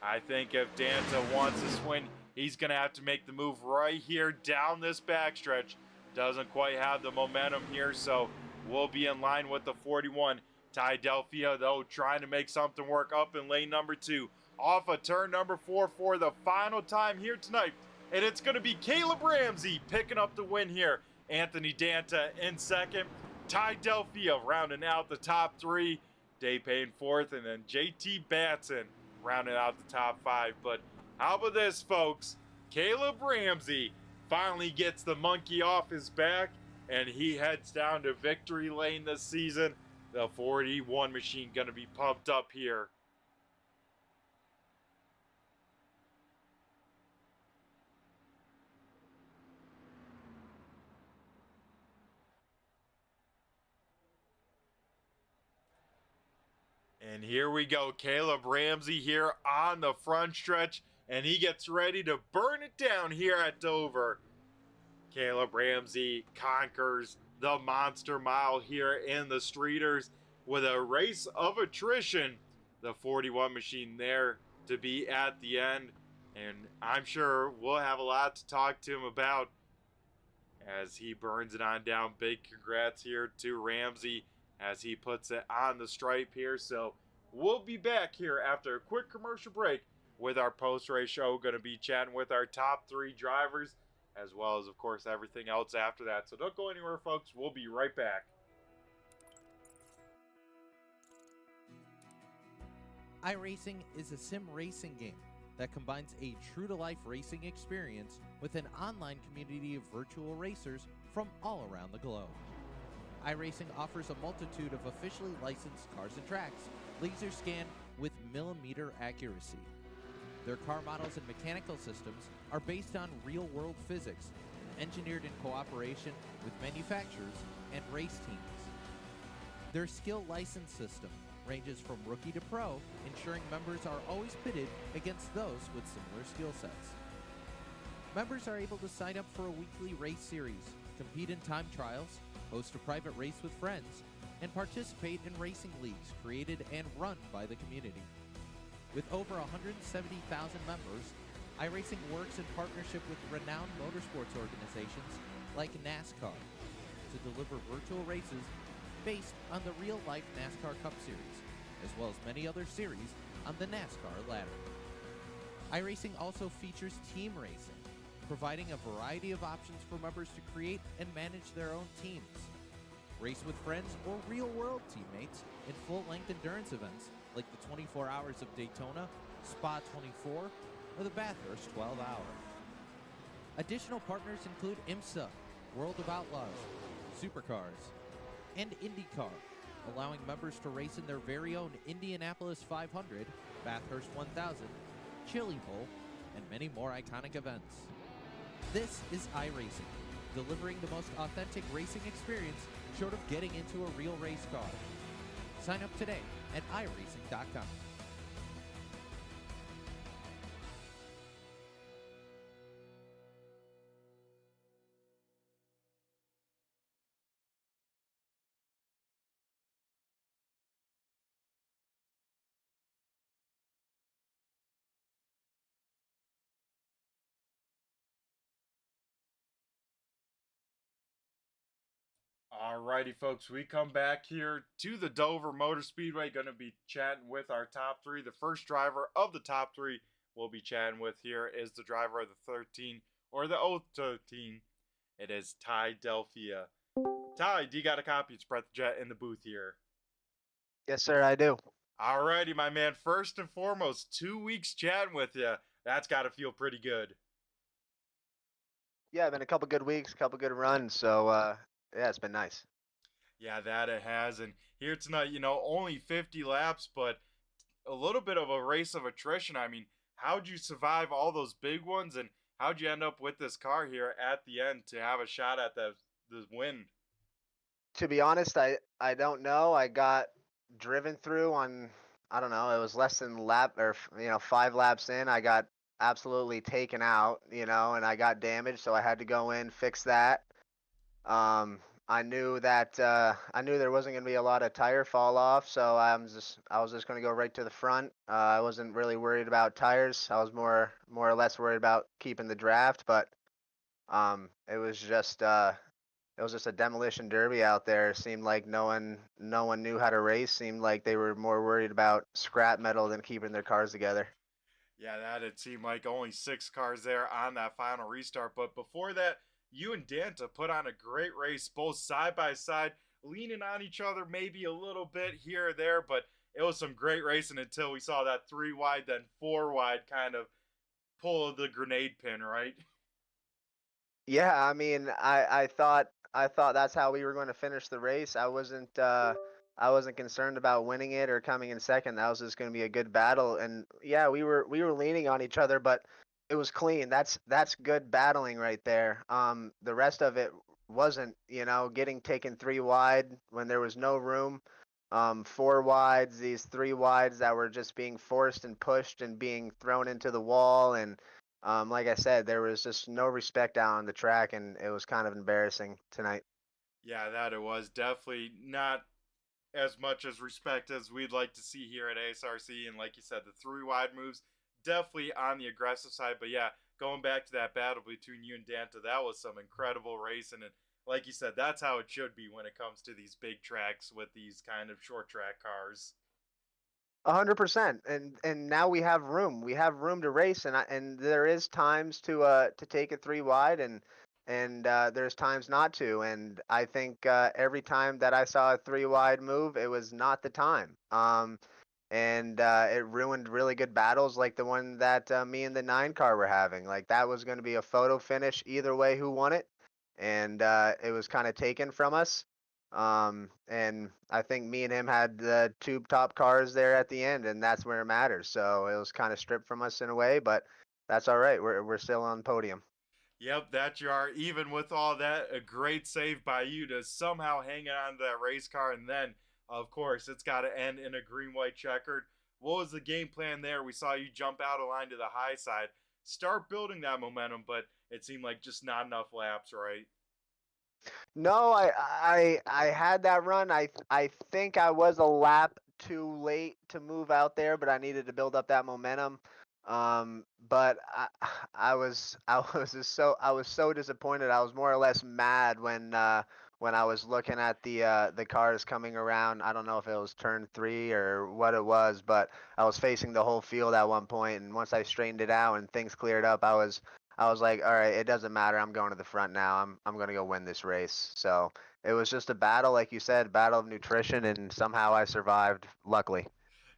I think if Danta wants this win, he's going to have to make the move right here down this backstretch. Doesn't quite have the momentum here, so we'll be in line with the 41. Ty Delphia, though, trying to make something work up in lane number 2. Off of turn number 4 for the final time here tonight. And it's going to be Caleb Ramsey picking up the win here. Anthony Danta in second. Ty Delphia rounding out the top 3. Dave Payne 4th, and then JT Batson rounding out the top 5. But how about this, folks? Caleb Ramsey finally gets the monkey off his back, and he heads down to victory lane this season. The 41 machine going to be pumped up here. And here we go, Caleb Ramsey here on the front stretch, and he gets ready to burn it down here at Dover. Caleb Ramsey conquers the monster mile here in the streeters with a race of attrition. The 41 machine there to be at the end, and I'm sure we'll have a lot to talk to him about as he burns it on down. Big congrats here to Ramsey as he puts it on the stripe here. So we'll be back here after a quick commercial break with our post-race show. Going to be chatting with our top 3 drivers, as well as, of course, everything else after that. So don't go anywhere, folks. We'll be right back. iRacing is a sim racing game that combines a true-to-life racing experience with an online community of virtual racers from all around the globe. iRacing offers a multitude of officially licensed cars and tracks, laser scanned with millimeter accuracy. Their car models and mechanical systems are based on real-world physics, engineered in cooperation with manufacturers and race teams. Their skill license system ranges from rookie to pro, ensuring members are always pitted against those with similar skill sets. Members are able to sign up for a weekly race series, compete in time trials, host a private race with friends, and participate in racing leagues created and run by the community. With over 170,000 members, iRacing works in partnership with renowned motorsports organizations like NASCAR to deliver virtual races based on the real-life NASCAR Cup Series, as well as many other series on the NASCAR ladder. iRacing also features team racing, providing a variety of options for members to create and manage their own teams. Race with friends or real-world teammates in full-length endurance events like the 24 Hours of Daytona, Spa 24, or the Bathurst 12 Hour. Additional partners include IMSA, World of Outlaws, Supercars, and IndyCar, allowing members to race in their very own Indianapolis 500, Bathurst 1000, Chili Bowl, and many more iconic events. This is iRacing, delivering the most authentic racing experience short of getting into a real race car. Sign up today at iRacing.com. Alrighty, folks, we come back here to the Dover Motor Speedway. Going to be chatting with our top three. The first driver of the top three we'll be chatting with here is the driver of the 13 or the 013. It is Ty Delphia. Ty, do you got a copy? It's Brett the Jet in the booth here. Yes, sir, I do. Alrighty, my man. First and foremost, 2 weeks chatting with you. That's got to feel pretty good. Yeah, been a couple good weeks, couple good runs, so yeah, it's been nice. Yeah, that it has. And here tonight, only 50 laps, but a little bit of a race of attrition. I mean, how'd you survive all those big ones, and how'd you end up with this car here at the end to have a shot at the win? To be honest, I don't know. I got driven through on, I don't know, it was less than lap or 5 laps in. I got absolutely taken out, and I got damaged, so I had to go in, fix that. I knew that I knew there wasn't going to be a lot of tire fall off, so I was just going to go right to the front. I wasn't really worried about tires. I was more or less worried about keeping the draft, but it was just a demolition derby out there. It seemed like no one knew how to race. Seemed like they were more worried about scrap metal than keeping their cars together. Yeah, that it seemed like only 6 cars there on that final restart. But before that, you and Danta put on a great race, both side by side, leaning on each other maybe a little bit here or there, but it was some great racing until we saw that 3 wide, then 4 wide kind of pull the grenade pin, right? Yeah, I mean, I thought that's how we were going to finish the race. I wasn't concerned about winning it or coming in second. That was just going to be a good battle. And yeah, we were leaning on each other, but it was clean. That's good battling right there. The rest of it wasn't, getting taken 3 wide when there was no room. 4 wides, these 3 wides that were just being forced and pushed and being thrown into the wall. And like I said, there was just no respect down on the track, and it was kind of embarrassing tonight. Yeah, that it was definitely not as much as respect as we'd like to see here at ASRC. And like you said, the 3 wide moves definitely on the aggressive side. But yeah, going back to that battle between you and Danta, that was some incredible racing. And like you said, that's how it should be when it comes to these big tracks with these kind of short track cars. 100%, and now we have room. We have room to race, and there is times to take it 3 wide, and there's times not to. And I think every time that I saw a 3 wide move, it was not the time. And it ruined really good battles like the one that me and the 9 car were having. Like that was going to be a photo finish either way who won it, and it was kind of taken from us. And I think me and him had the 2 top cars there at the end, and that's where it matters. So it was kind of stripped from us in a way, but that's all right. We're still on the podium. Yep, that you are. Even with all that, a great save by you to somehow hang on to that race car. And then, of course, it's got to end in a green-white checkered. What was the game plan there? We saw you jump out of line to the high side, start building that momentum, but it seemed like just not enough laps, right? No, I had that run. I think I was a lap too late to move out there, but I needed to build up that momentum. But I was so disappointed. I was more or less mad when I was looking at the cars coming around. I don't know if it was turn 3 or what it was, but I was facing the whole field at one point, and once I straightened it out and things cleared up, I was like, all right, it doesn't matter. I'm going to the front now. I'm gonna go win this race. So it was just a battle, like you said, battle of nutrition, and somehow I survived. Luckily.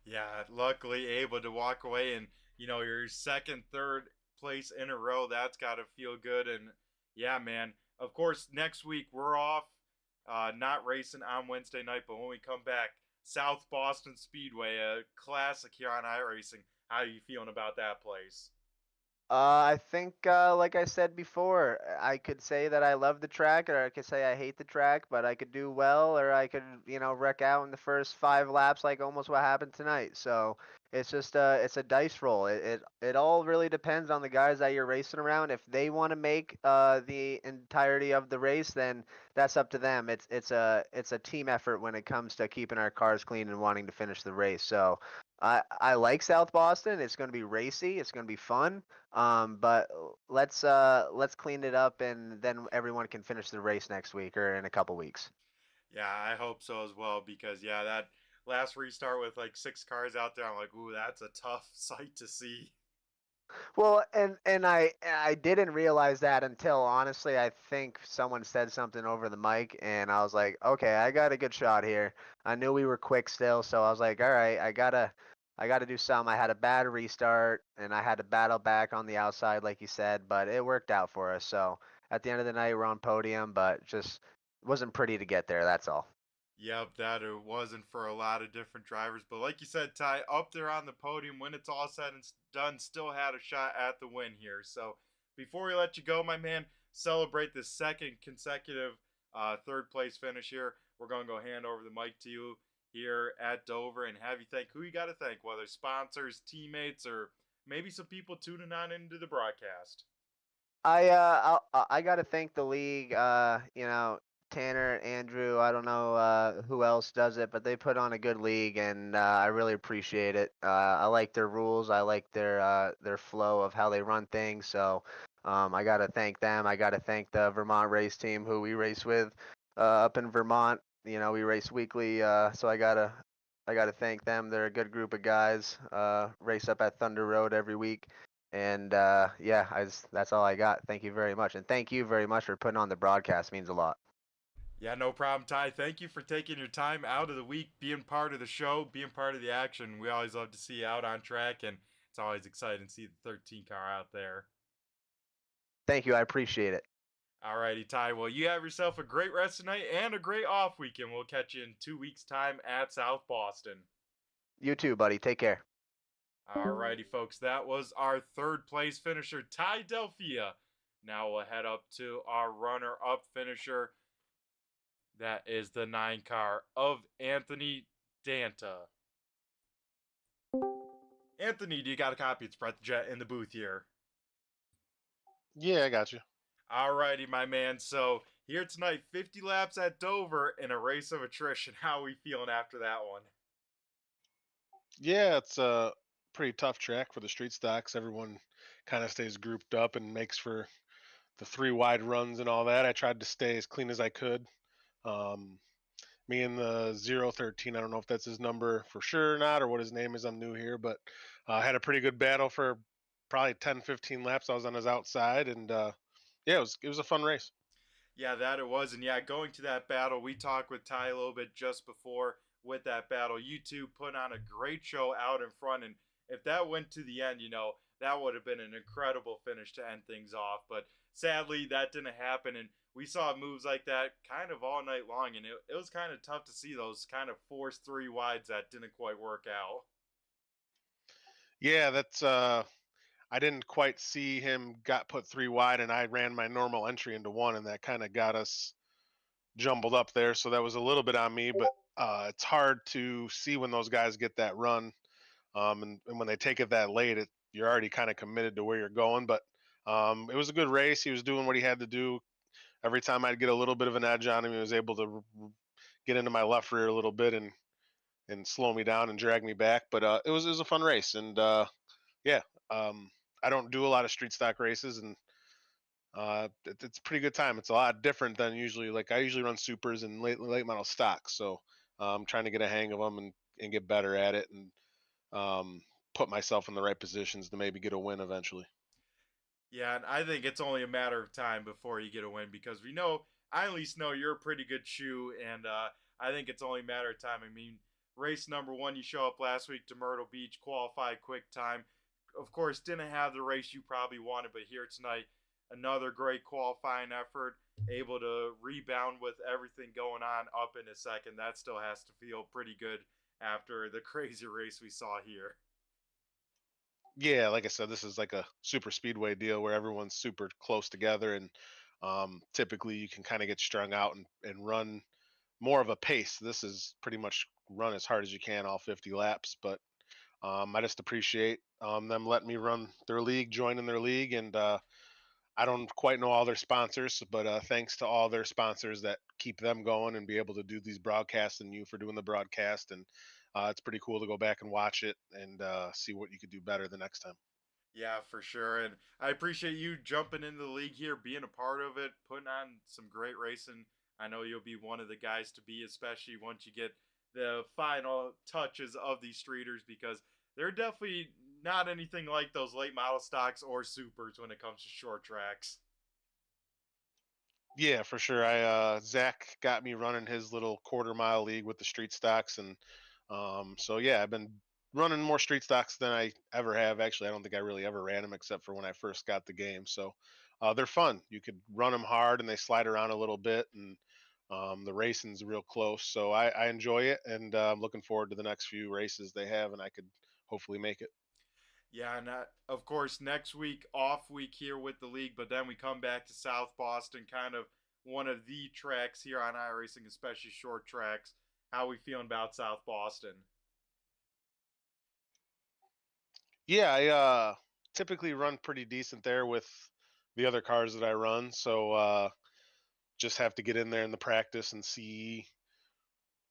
Yeah, luckily able to walk away and your second, third place in a row. That's got to feel good. And yeah, man. Of course, next week we're off, not racing on Wednesday night, but when we come back, South Boston Speedway, a classic here on iRacing. How are you feeling about that place? I think, like I said before, I could say that I love the track, or I could say I hate the track, but I could do well, or I could, wreck out in the first 5 laps, like almost what happened tonight. So it's a dice roll. It all really depends on the guys that you're racing around. If they want to make the entirety of the race, then that's up to them. It's a team effort when it comes to keeping our cars clean and wanting to finish the race. So I like South Boston. It's going to be racy. It's going to be fun. But let's clean it up, and then everyone can finish the race next week or in a couple weeks. Yeah, I hope so as well because yeah, that last restart with like 6 cars out there, I'm like, ooh, that's a tough sight to see. Well, and I didn't realize that until honestly I think someone said something over the mic, and I was like, okay, I got a good shot here. I knew we were quick still, so I was like, all right, I gotta do something. I had a bad restart, and I had to battle back on the outside, like you said, but it worked out for us. So at the end of the night, we're on podium, but just wasn't pretty to get there. That's all. Yep, that it wasn't for a lot of different drivers. But like you said, Ty, up there on the podium when it's all said and done, still had a shot at the win here. So before we let you go, my man, celebrate the second consecutive third place finish here. We're going to go hand over the mic to you here at Dover and have you thank who you got to thank, whether sponsors, teammates, or maybe some people tuning on into the broadcast. I gotta thank the league. Tanner, Andrew. I don't know who else does it, but they put on a good league, and I really appreciate it. I like their rules. I like their flow of how they run things. So I gotta thank them. I gotta thank the Vermont race team who we race with up in Vermont. We race weekly, so I gotta thank them. They're a good group of guys. Race up at Thunder Road every week. And yeah, that's all I got. Thank you very much. And thank you very much for putting on the broadcast. It means a lot. Yeah, no problem, Ty. Thank you for taking your time out of the week, being part of the show, being part of the action. We always love to see you out on track, and it's always exciting to see the 13 car out there. Thank you. I appreciate it. Alrighty, Ty. Well, you have yourself a great rest of the night and a great off weekend. We'll catch you in 2 weeks' time at South Boston. You too, buddy. Take care. Alrighty, folks. That was our third place finisher, Ty Delphia. Now we'll head up to our runner up finisher. That is the 9 car of Anthony Danta. Anthony, do you got a copy? It's Brett the Jet in the booth here. Yeah, I got you. Alrighty, my man. So here tonight, 50 laps at Dover in a race of attrition. How are we feeling after that one? Yeah, it's a pretty tough track for the street stocks. Everyone kind of stays grouped up and makes for the 3 wide runs and all that. I tried to stay as clean as I could. Um, Me and the 013, I don't know if that's his number for sure or not, or what his name is. I'm new here, but I had a pretty good battle for probably 10, 15 laps. I was on his outside, and yeah, it was a fun race. Yeah, that it was. And yeah, going to that battle, we talked with Ty a little bit just before with that battle. You two put on a great show out in front. And if that went to the end, that would have been an incredible finish to end things off. But sadly, that didn't happen. And we saw moves like that kind of all night long. And it was kind of tough to see those kind of forced 3 wides that didn't quite work out. Yeah, that's I didn't quite see him got put 3 wide, and I ran my normal entry into one, and that kind of got us jumbled up there. So that was a little bit on me, but it's hard to see when those guys get that run, and when they take it that late, you're already kind of committed to where you're going. But it was a good race. He was doing what he had to do. Every time I'd get a little bit of an edge on him, he was able to get into my left rear a little bit and and slow me down and drag me back. But it was a fun race, and yeah, um, I don't do a lot of street stock races, and it's a pretty good time. It's a lot different than usually. Like I usually run supers and late model stocks, so I'm trying to get a hang of them and get better at it, and um, put myself in the right positions to maybe get a win eventually. Yeah, and I think it's only a matter of time before you get a win because we know I at least know you're a pretty good shoe, and I think it's only a matter of time. I mean, race number one, you show up last week to Myrtle Beach, qualified quick time. Of course, didn't have the race you probably wanted, but here tonight, another great qualifying effort, able to rebound with everything going on up in a second. That still has to feel pretty good after the crazy race we saw here. Yeah, like I said, this is like a super speedway deal where everyone's super close together, and typically you can kind of get strung out and run more of a pace. This is pretty much run as hard as you can all 50 laps, but I just appreciate them letting me run their league, joining their league, and I don't quite know all their sponsors, but thanks to all their sponsors that keep them going and be able to do these broadcasts, and you for doing the broadcast. And it's pretty cool to go back and watch it and see what you could do better the next time. Yeah, for sure. And I appreciate you jumping into the league here, being a part of it, putting on some great racing. I know you'll be one of the guys to be, especially once you get the final touches of these streeters, because they're definitely not anything like those late model stocks or supers when it comes to short tracks. Yeah, for sure. I Zach got me running his little quarter-mile league with the street stocks, and so yeah, I've been running more street stocks than I ever have. Actually, I don't think I really ever ran them except for when I first got the game. So they're fun. You could run them hard, and they slide around a little bit, and the racing's real close. So I enjoy it, and I'm looking forward to the next few races they have, and I could hopefully make it. Yeah, and of course, next week, off week here with the league, but then we come back to South Boston, kind of one of the tracks here on iRacing, especially short tracks. How we feeling about South Boston? Yeah, I typically run pretty decent there with the other cars that I run. So just have to get in there in the practice and see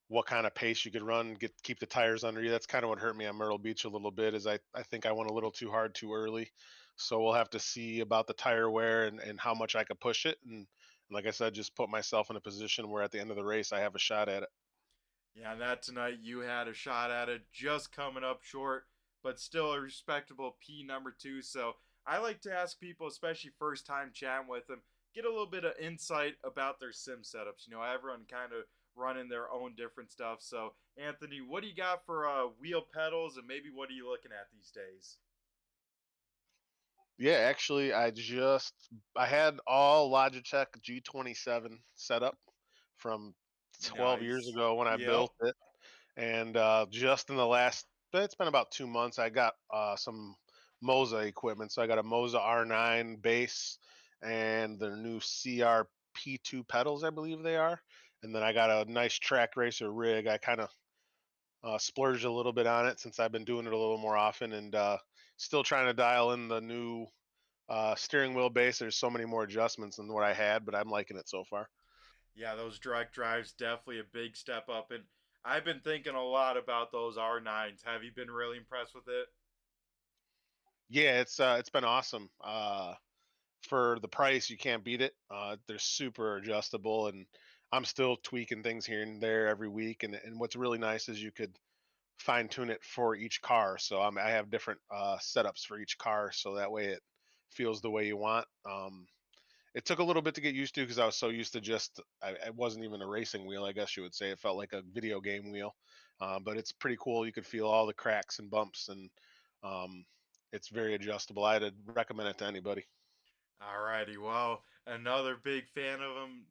what kind of pace you could run, get keep the tires under you. That's kind of what hurt me on Myrtle Beach a little bit is I think I went a little too hard too early. So we'll have to see about the tire wear and how much I could push it. And like I said, just put myself in a position where at the end of the race I have a shot at it. Yeah, that tonight you had a shot at it, just coming up short, but still a respectable P number two. So I like to ask people, especially first time chatting with them, get a little bit of insight about their sim setups. You know, everyone kind of running their own different stuff. So Anthony, what do you got for wheel pedals, and maybe what are you looking at these days? Yeah, actually I had all Logitech G27 set up from 12 years Nice. ago when I Yep. built it. And just in the last, it's been about 2 months, I got some Moza equipment. So I got a Moza R9 base and the new CRP2 pedals, I believe they are. And then I got a nice track racer rig. I kind of splurged a little bit on it since I've been doing it a little more often, and still trying to dial in the new steering wheel base. There's so many more adjustments than what I had, but I'm liking it so far. Yeah, those direct drives definitely a big step up, and I've been thinking a lot about those R9s. Have you been really impressed with it? Yeah, it's been awesome. For the price, you can't beat it. They're super adjustable, and I'm still tweaking things here and there every week. And what's really nice is you could fine tune it for each car. So I have different setups for each car, so that way it feels the way you want. It took a little bit to get used to because I was so used to just I wasn't even a racing wheel, I guess you would say. It felt like a video game wheel, but it's pretty cool. You could feel all the cracks and bumps, and um, it's very adjustable. I'd recommend it to anybody. Alrighty, well, another big fan of him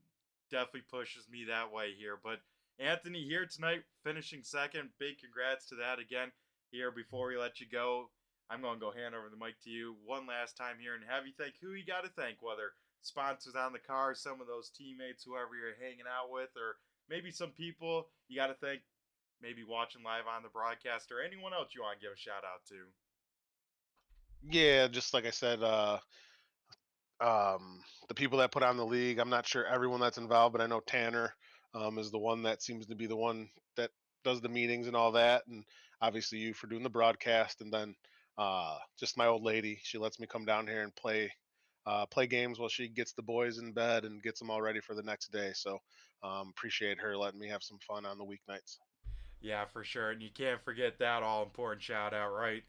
definitely pushes me that way here. But Anthony here tonight, finishing second. Big congrats to that again. Here, before we let you go, I'm going to go hand over the mic to you one last time here and have you thank who you got to thank, whether sponsors on the car, some of those teammates, whoever you're hanging out with, or maybe some people you got to thank, maybe watching live on the broadcast, or anyone else you want to give a shout out to. Yeah, just like I said, the people that put on the league. I'm not sure everyone that's involved, but I know Tanner is the one that seems to be the one that does the meetings and all that, and obviously you for doing the broadcast, and then just my old lady. She lets me come down here and play games while she gets the boys in bed and gets them all ready for the next day. So appreciate her letting me have some fun on the weeknights. Yeah, for sure. And you can't forget that all important shout out, right?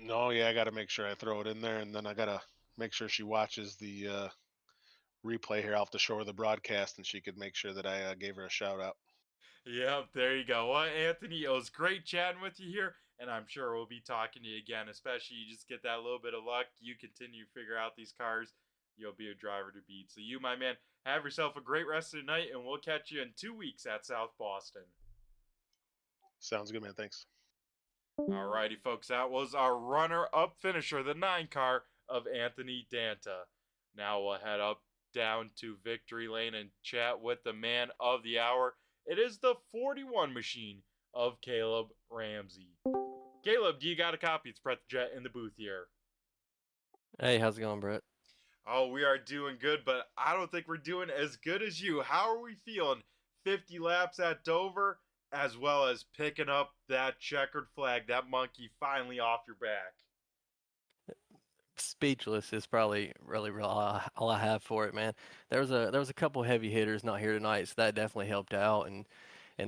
No, yeah, I got to make sure I throw it in there, and then I got to make sure she watches the replay here off the shore of the broadcast, and she could make sure that I gave her a shout out. Yep, there you go. Well, Anthony, it was great chatting with you here, and I'm sure we'll be talking to you again, especially you just get that little bit of luck. You continue to figure out these cars, you'll be a driver to beat. So, you, my man, have yourself a great rest of the night, and we'll catch you in 2 weeks at South Boston. Sounds good, man. Thanks. Alrighty, folks, that was our runner-up finisher, the 9 car of Anthony Danta. Now we'll head up down to Victory Lane and chat with the man of the hour. It is the 41 machine of Caleb Ramsey. Caleb, do you got a copy? It's Brett the Jet in the booth here. Hey, how's it going, Brett? Oh, we are doing good, but I don't think we're doing as good as you. How are we feeling? 50 laps at Dover, as well as picking up that checkered flag, that monkey finally off your back. Speechless is probably really all I have for it, man. There was a couple heavy hitters not here tonight, so that definitely helped out. And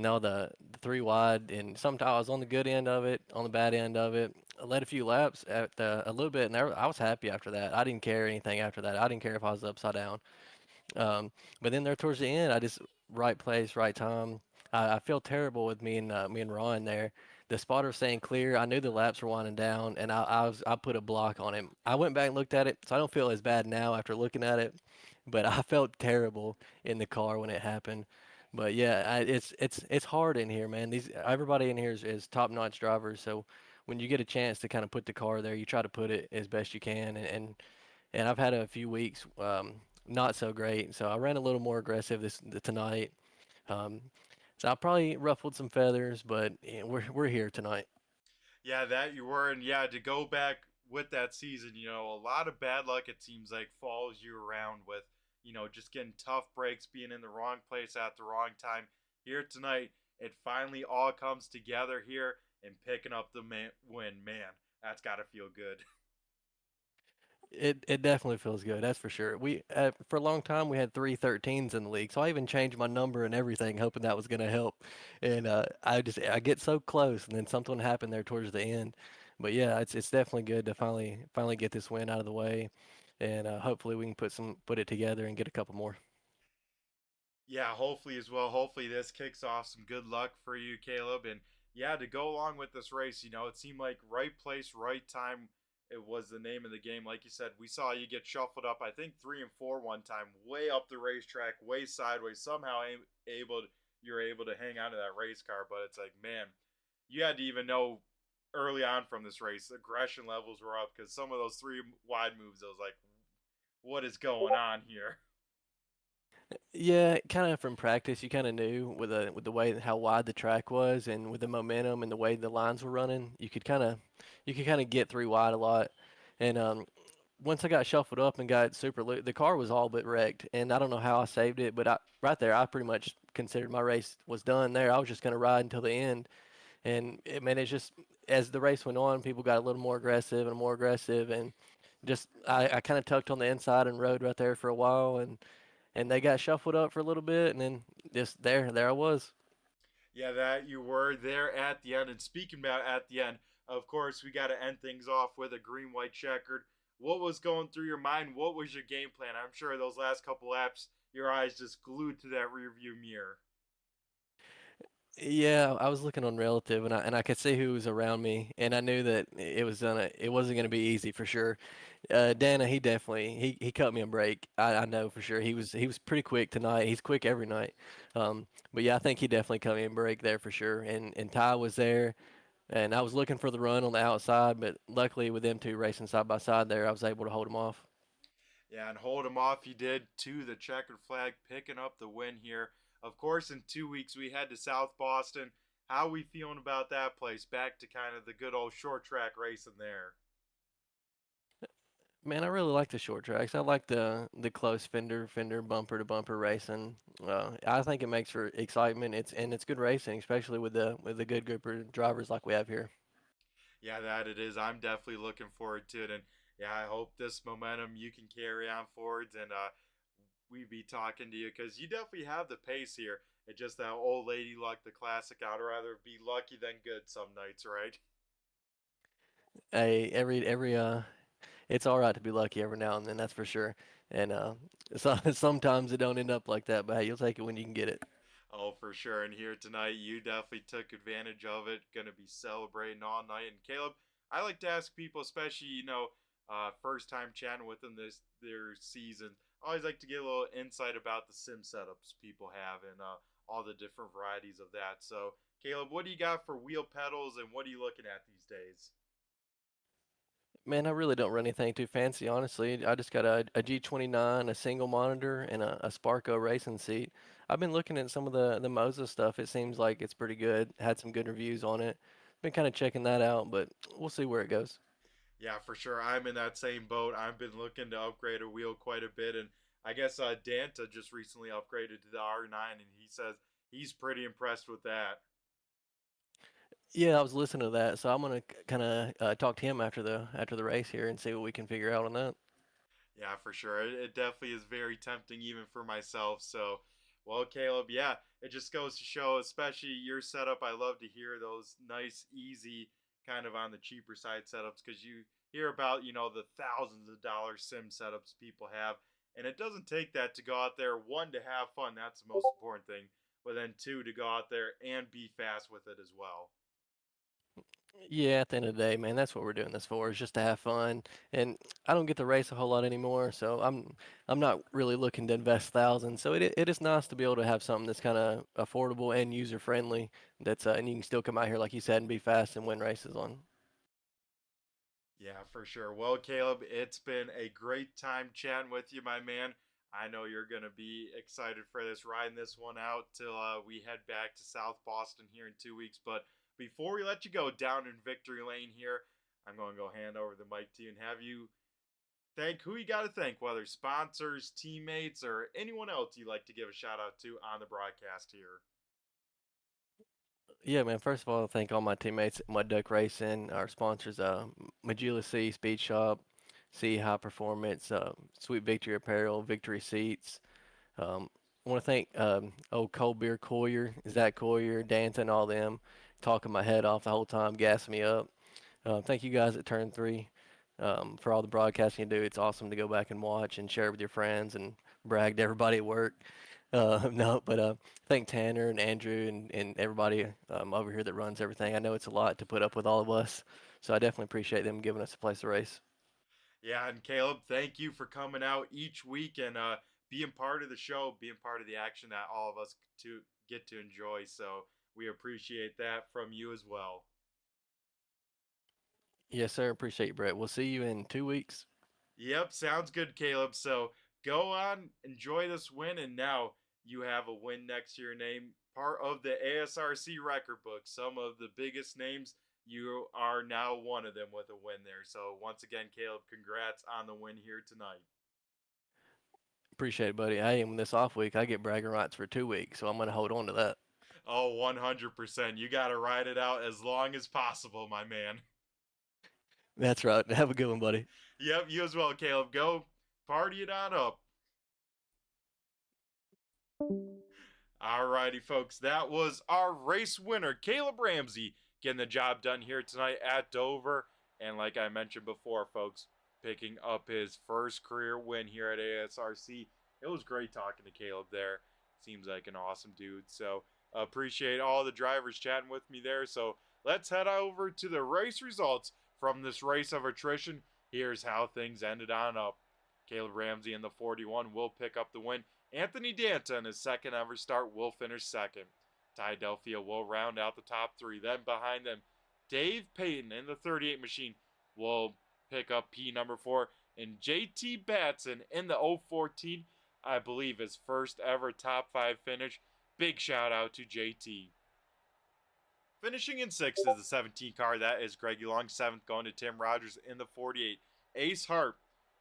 now the three wide, and sometimes I was on the good end of it, on the bad end of it. I led a few laps at a little bit, and I was happy after that. I didn't care anything after that. I didn't care if I was upside down. But then there towards the end, I just right place, right time. I feel terrible with me and Ron there. The spotter was saying clear. I knew the laps were winding down, and I put a block on him. I went back and looked at it, so I don't feel as bad now after looking at it. But I felt terrible in the car when it happened. But yeah, it's hard in here, man. These everybody in here is top notch drivers. So when you get a chance to kind of put the car there, you try to put it as best you can. And I've had a few weeks not so great. So I ran a little more aggressive tonight. Um, so I probably ruffled some feathers, but we're here tonight. Yeah, that you were, and yeah, to go back with that season, a lot of bad luck it seems like follows you around with, just getting tough breaks, being in the wrong place at the wrong time. Here tonight, it finally all comes together here and picking up the win. Man, that's got to feel good. It definitely feels good, that's for sure. We for a long time we had 313s in the league, so I even changed my number and everything, hoping that was going to help. And I get so close, and then something happened there towards the end. But yeah, it's definitely good to finally get this win out of the way, and hopefully we can put it together and get a couple more. Yeah, hopefully as well. Hopefully this kicks off some good luck for you, Caleb. And yeah, to go along with this race, it seemed like right place, right time. It was the name of the game. Like you said, we saw you get shuffled up, I think 3 and 4 one time, way up the racetrack, way sideways. Somehow you're able to hang on to that race car. But it's like, man, you had to even know early on from this race, aggression levels were up because some of those 3 wide moves, I was like, what is going on here? Yeah, kind of from practice, you kind of knew with the way how wide the track was, and with the momentum and the way the lines were running, you could kind of get three wide a lot. And once I got shuffled up and got super loose, the car was all but wrecked, and I don't know how I saved it, but right there, I pretty much considered my race was done there. I was just gonna ride until the end, and man, it's just as the race went on, people got a little more aggressive and more aggressive, and just I kind of tucked on the inside and rode right there for a while, and they got shuffled up for a little bit, and then just there I was. Yeah, that you were there at the end. And speaking about at the end, of course, we got to end things off with a green white checkered. What was going through your mind? What was your game plan? I'm sure those last couple laps, your eyes just glued to that rearview mirror. Yeah, I was looking on relative, and I could see who was around me, and I knew that it wasn't gonna be easy for sure. Dana, he definitely he cut me a break. I know for sure. He was pretty quick tonight. He's quick every night. But yeah, I think he definitely cut me a break there for sure. And Ty was there, and I was looking for the run on the outside, but luckily with them two racing side by side there, I was able to hold them off. Yeah, and hold him off. He did to the checkered flag, picking up the win here. Of course, in 2 weeks we head to South Boston. How we feeling about that place? Back to kind of the good old short track racing there. Man, I really like the short tracks. I like the close fender bumper to bumper racing. I think it makes for excitement. It's good racing, especially with the good group of drivers like we have here. Yeah, that it is. I'm definitely looking forward to it, and yeah, I hope this momentum you can carry on forwards, and we be talking to you because you definitely have the pace here. It's just that old lady luck, the classic. I'd rather be lucky than good some nights, right? Hey, every it's all right to be lucky every now and then, that's for sure. And so sometimes it don't end up like that, but hey, you'll take it when you can get it. Oh, for sure. And here tonight, you definitely took advantage of it. Gonna be celebrating all night. And Caleb, I like to ask people, especially first time chatting with them this their season. I always like to get a little insight about the sim setups people have and all the different varieties of that. So, Caleb, what do you got for wheel pedals, and what are you looking at these days? Man, I really don't run anything too fancy, honestly. I just got a G29, a single monitor, and a Sparco racing seat. I've been looking at some of the Moses stuff. It seems like it's pretty good. Had some good reviews on it. Been kind of checking that out, but we'll see where it goes. Yeah, for sure. I'm in that same boat. I've been looking to upgrade a wheel quite a bit, and I guess Danta just recently upgraded to the R9, and he says he's pretty impressed with that. Yeah, I was listening to that, so I'm gonna kind of talk to him after the race here and see what we can figure out on that. Yeah, for sure. It definitely is very tempting, even for myself. So, well, Caleb, yeah, it just goes to show, especially your setup. I love to hear those nice, easy, kind of on the cheaper side setups because you hear about, the thousands of dollar sim setups people have. And it doesn't take that to go out there, one, to have fun. That's the most important thing. But then, two, to go out there and be fast with it as well. Yeah, at the end of the day, man, that's what we're doing this for, is just to have fun. And I don't get to race a whole lot anymore, so I'm not really looking to invest thousands. So it is nice to be able to have something that's kind of affordable and user friendly. That's and you can still come out here like you said and be fast and win races on. Yeah, for sure. Well, Caleb, it's been a great time chatting with you, my man. I know you're going to be excited for this, riding this one out till we head back to South Boston here in 2 weeks. But before we let you go down in victory lane here, I'm going to go hand over the mic to you and have you thank who you got to thank, whether sponsors, teammates, or anyone else you'd like to give a shout out to on the broadcast here. Yeah, man. First of all, thank all my teammates at Mud Duck Racing, our sponsors, Magilla C Speed Shop, C High Performance, Sweet Victory Apparel, Victory Seats. I want to thank old Cold Beer Coyer, Zach Coyer, Danton, all them, talking my head off the whole time, gassing me up. Thank you guys at Turn 3 for all the broadcasting you do. It's awesome to go back and watch and share with your friends and brag to everybody at work. No, but thank Tanner and Andrew and everybody over here that runs everything. I know it's a lot to put up with all of us, so I definitely appreciate them giving us a place to race. Yeah, and Caleb, thank you for coming out each week and being part of the show, being part of the action that all of us to get to enjoy. So we appreciate that from you as well. Yes, sir. Appreciate you, Brett. We'll see you in 2 weeks. Yep, sounds good, Caleb. So go on, enjoy this win, and now you have a win next to your name, part of the ASRC record book. Some of the biggest names. You are now one of them with a win there. So once again, Caleb, congrats on the win here tonight. Appreciate it, buddy. Hey, and this off week, I get bragging rights for 2 weeks, so I'm gonna hold on to that. Oh, 100%. You got to ride it out as long as possible, my man. That's right. Have a good one, buddy. Yep, you as well, Caleb. Go party it on up. Alrighty, folks. That was our race winner, Caleb Ramsey, getting the job done here tonight at Dover. And like I mentioned before, folks, picking up his first career win here at ASRC. It was great talking to Caleb there. Seems like an awesome dude. So appreciate all the drivers chatting with me there. So let's head over to the race results from this race of attrition. Here's how things ended on up. Caleb Ramsey in the 41 will pick up the win. Anthony Danta in his second ever start will finish second. Ty Delphia will round out the top three. Then behind them, Dave Payton in the 38 machine will pick up P number 4. And JT Batson in the 014, I believe his first ever top 5 finish. Big shout out to JT. Finishing in 6th is the 17 car. That is Greg Long. 7th going to Tim Rogers in the 48. Ace Hart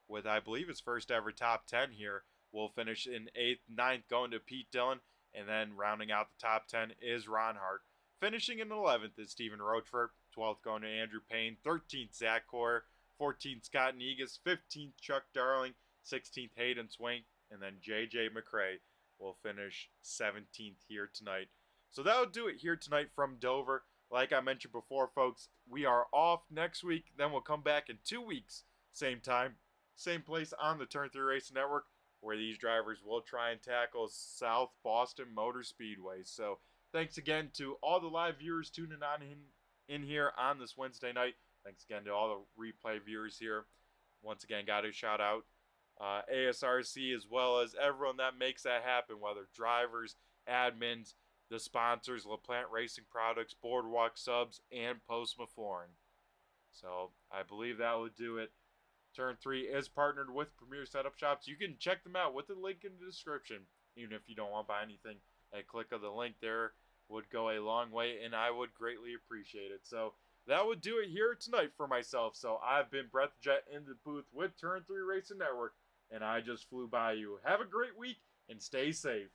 with, I believe, his first ever top 10 here. Will finish in 8th, 9th, going to Pete Dillon, and then rounding out the top 10 is Ron Hart. Finishing in 11th is Stephen Rochford, 12th going to Andrew Payne, 13th Zach Core, 14th Scott Negus, 15th Chuck Darling, 16th Hayden Swank, and then JJ McCrae will finish 17th here tonight. So that'll do it here tonight from Dover. Like I mentioned before, folks, we are off next week. Then we'll come back in 2 weeks, same time, same place on the Turn 3 Racing Network, where these drivers will try and tackle South Boston Motor Speedway. So thanks again to all the live viewers tuning on in here on this Wednesday night. Thanks again to all the replay viewers here. Once again, got to shout out ASRC as well as everyone that makes that happen, whether drivers, admins, the sponsors, LaPlante Racing Products, Boardwalk Subs, and Postma Flooring. So I believe that would do it. Turn 3 is partnered with Premier Setup Shops. You can check them out with the link in the description. Even if you don't want to buy anything, a click of the link there would go a long way, and I would greatly appreciate it. So that would do it here tonight for myself. So I've been Brett the Jet in the booth with Turn 3 Racing Network, and I just flew by you. Have a great week, and stay safe.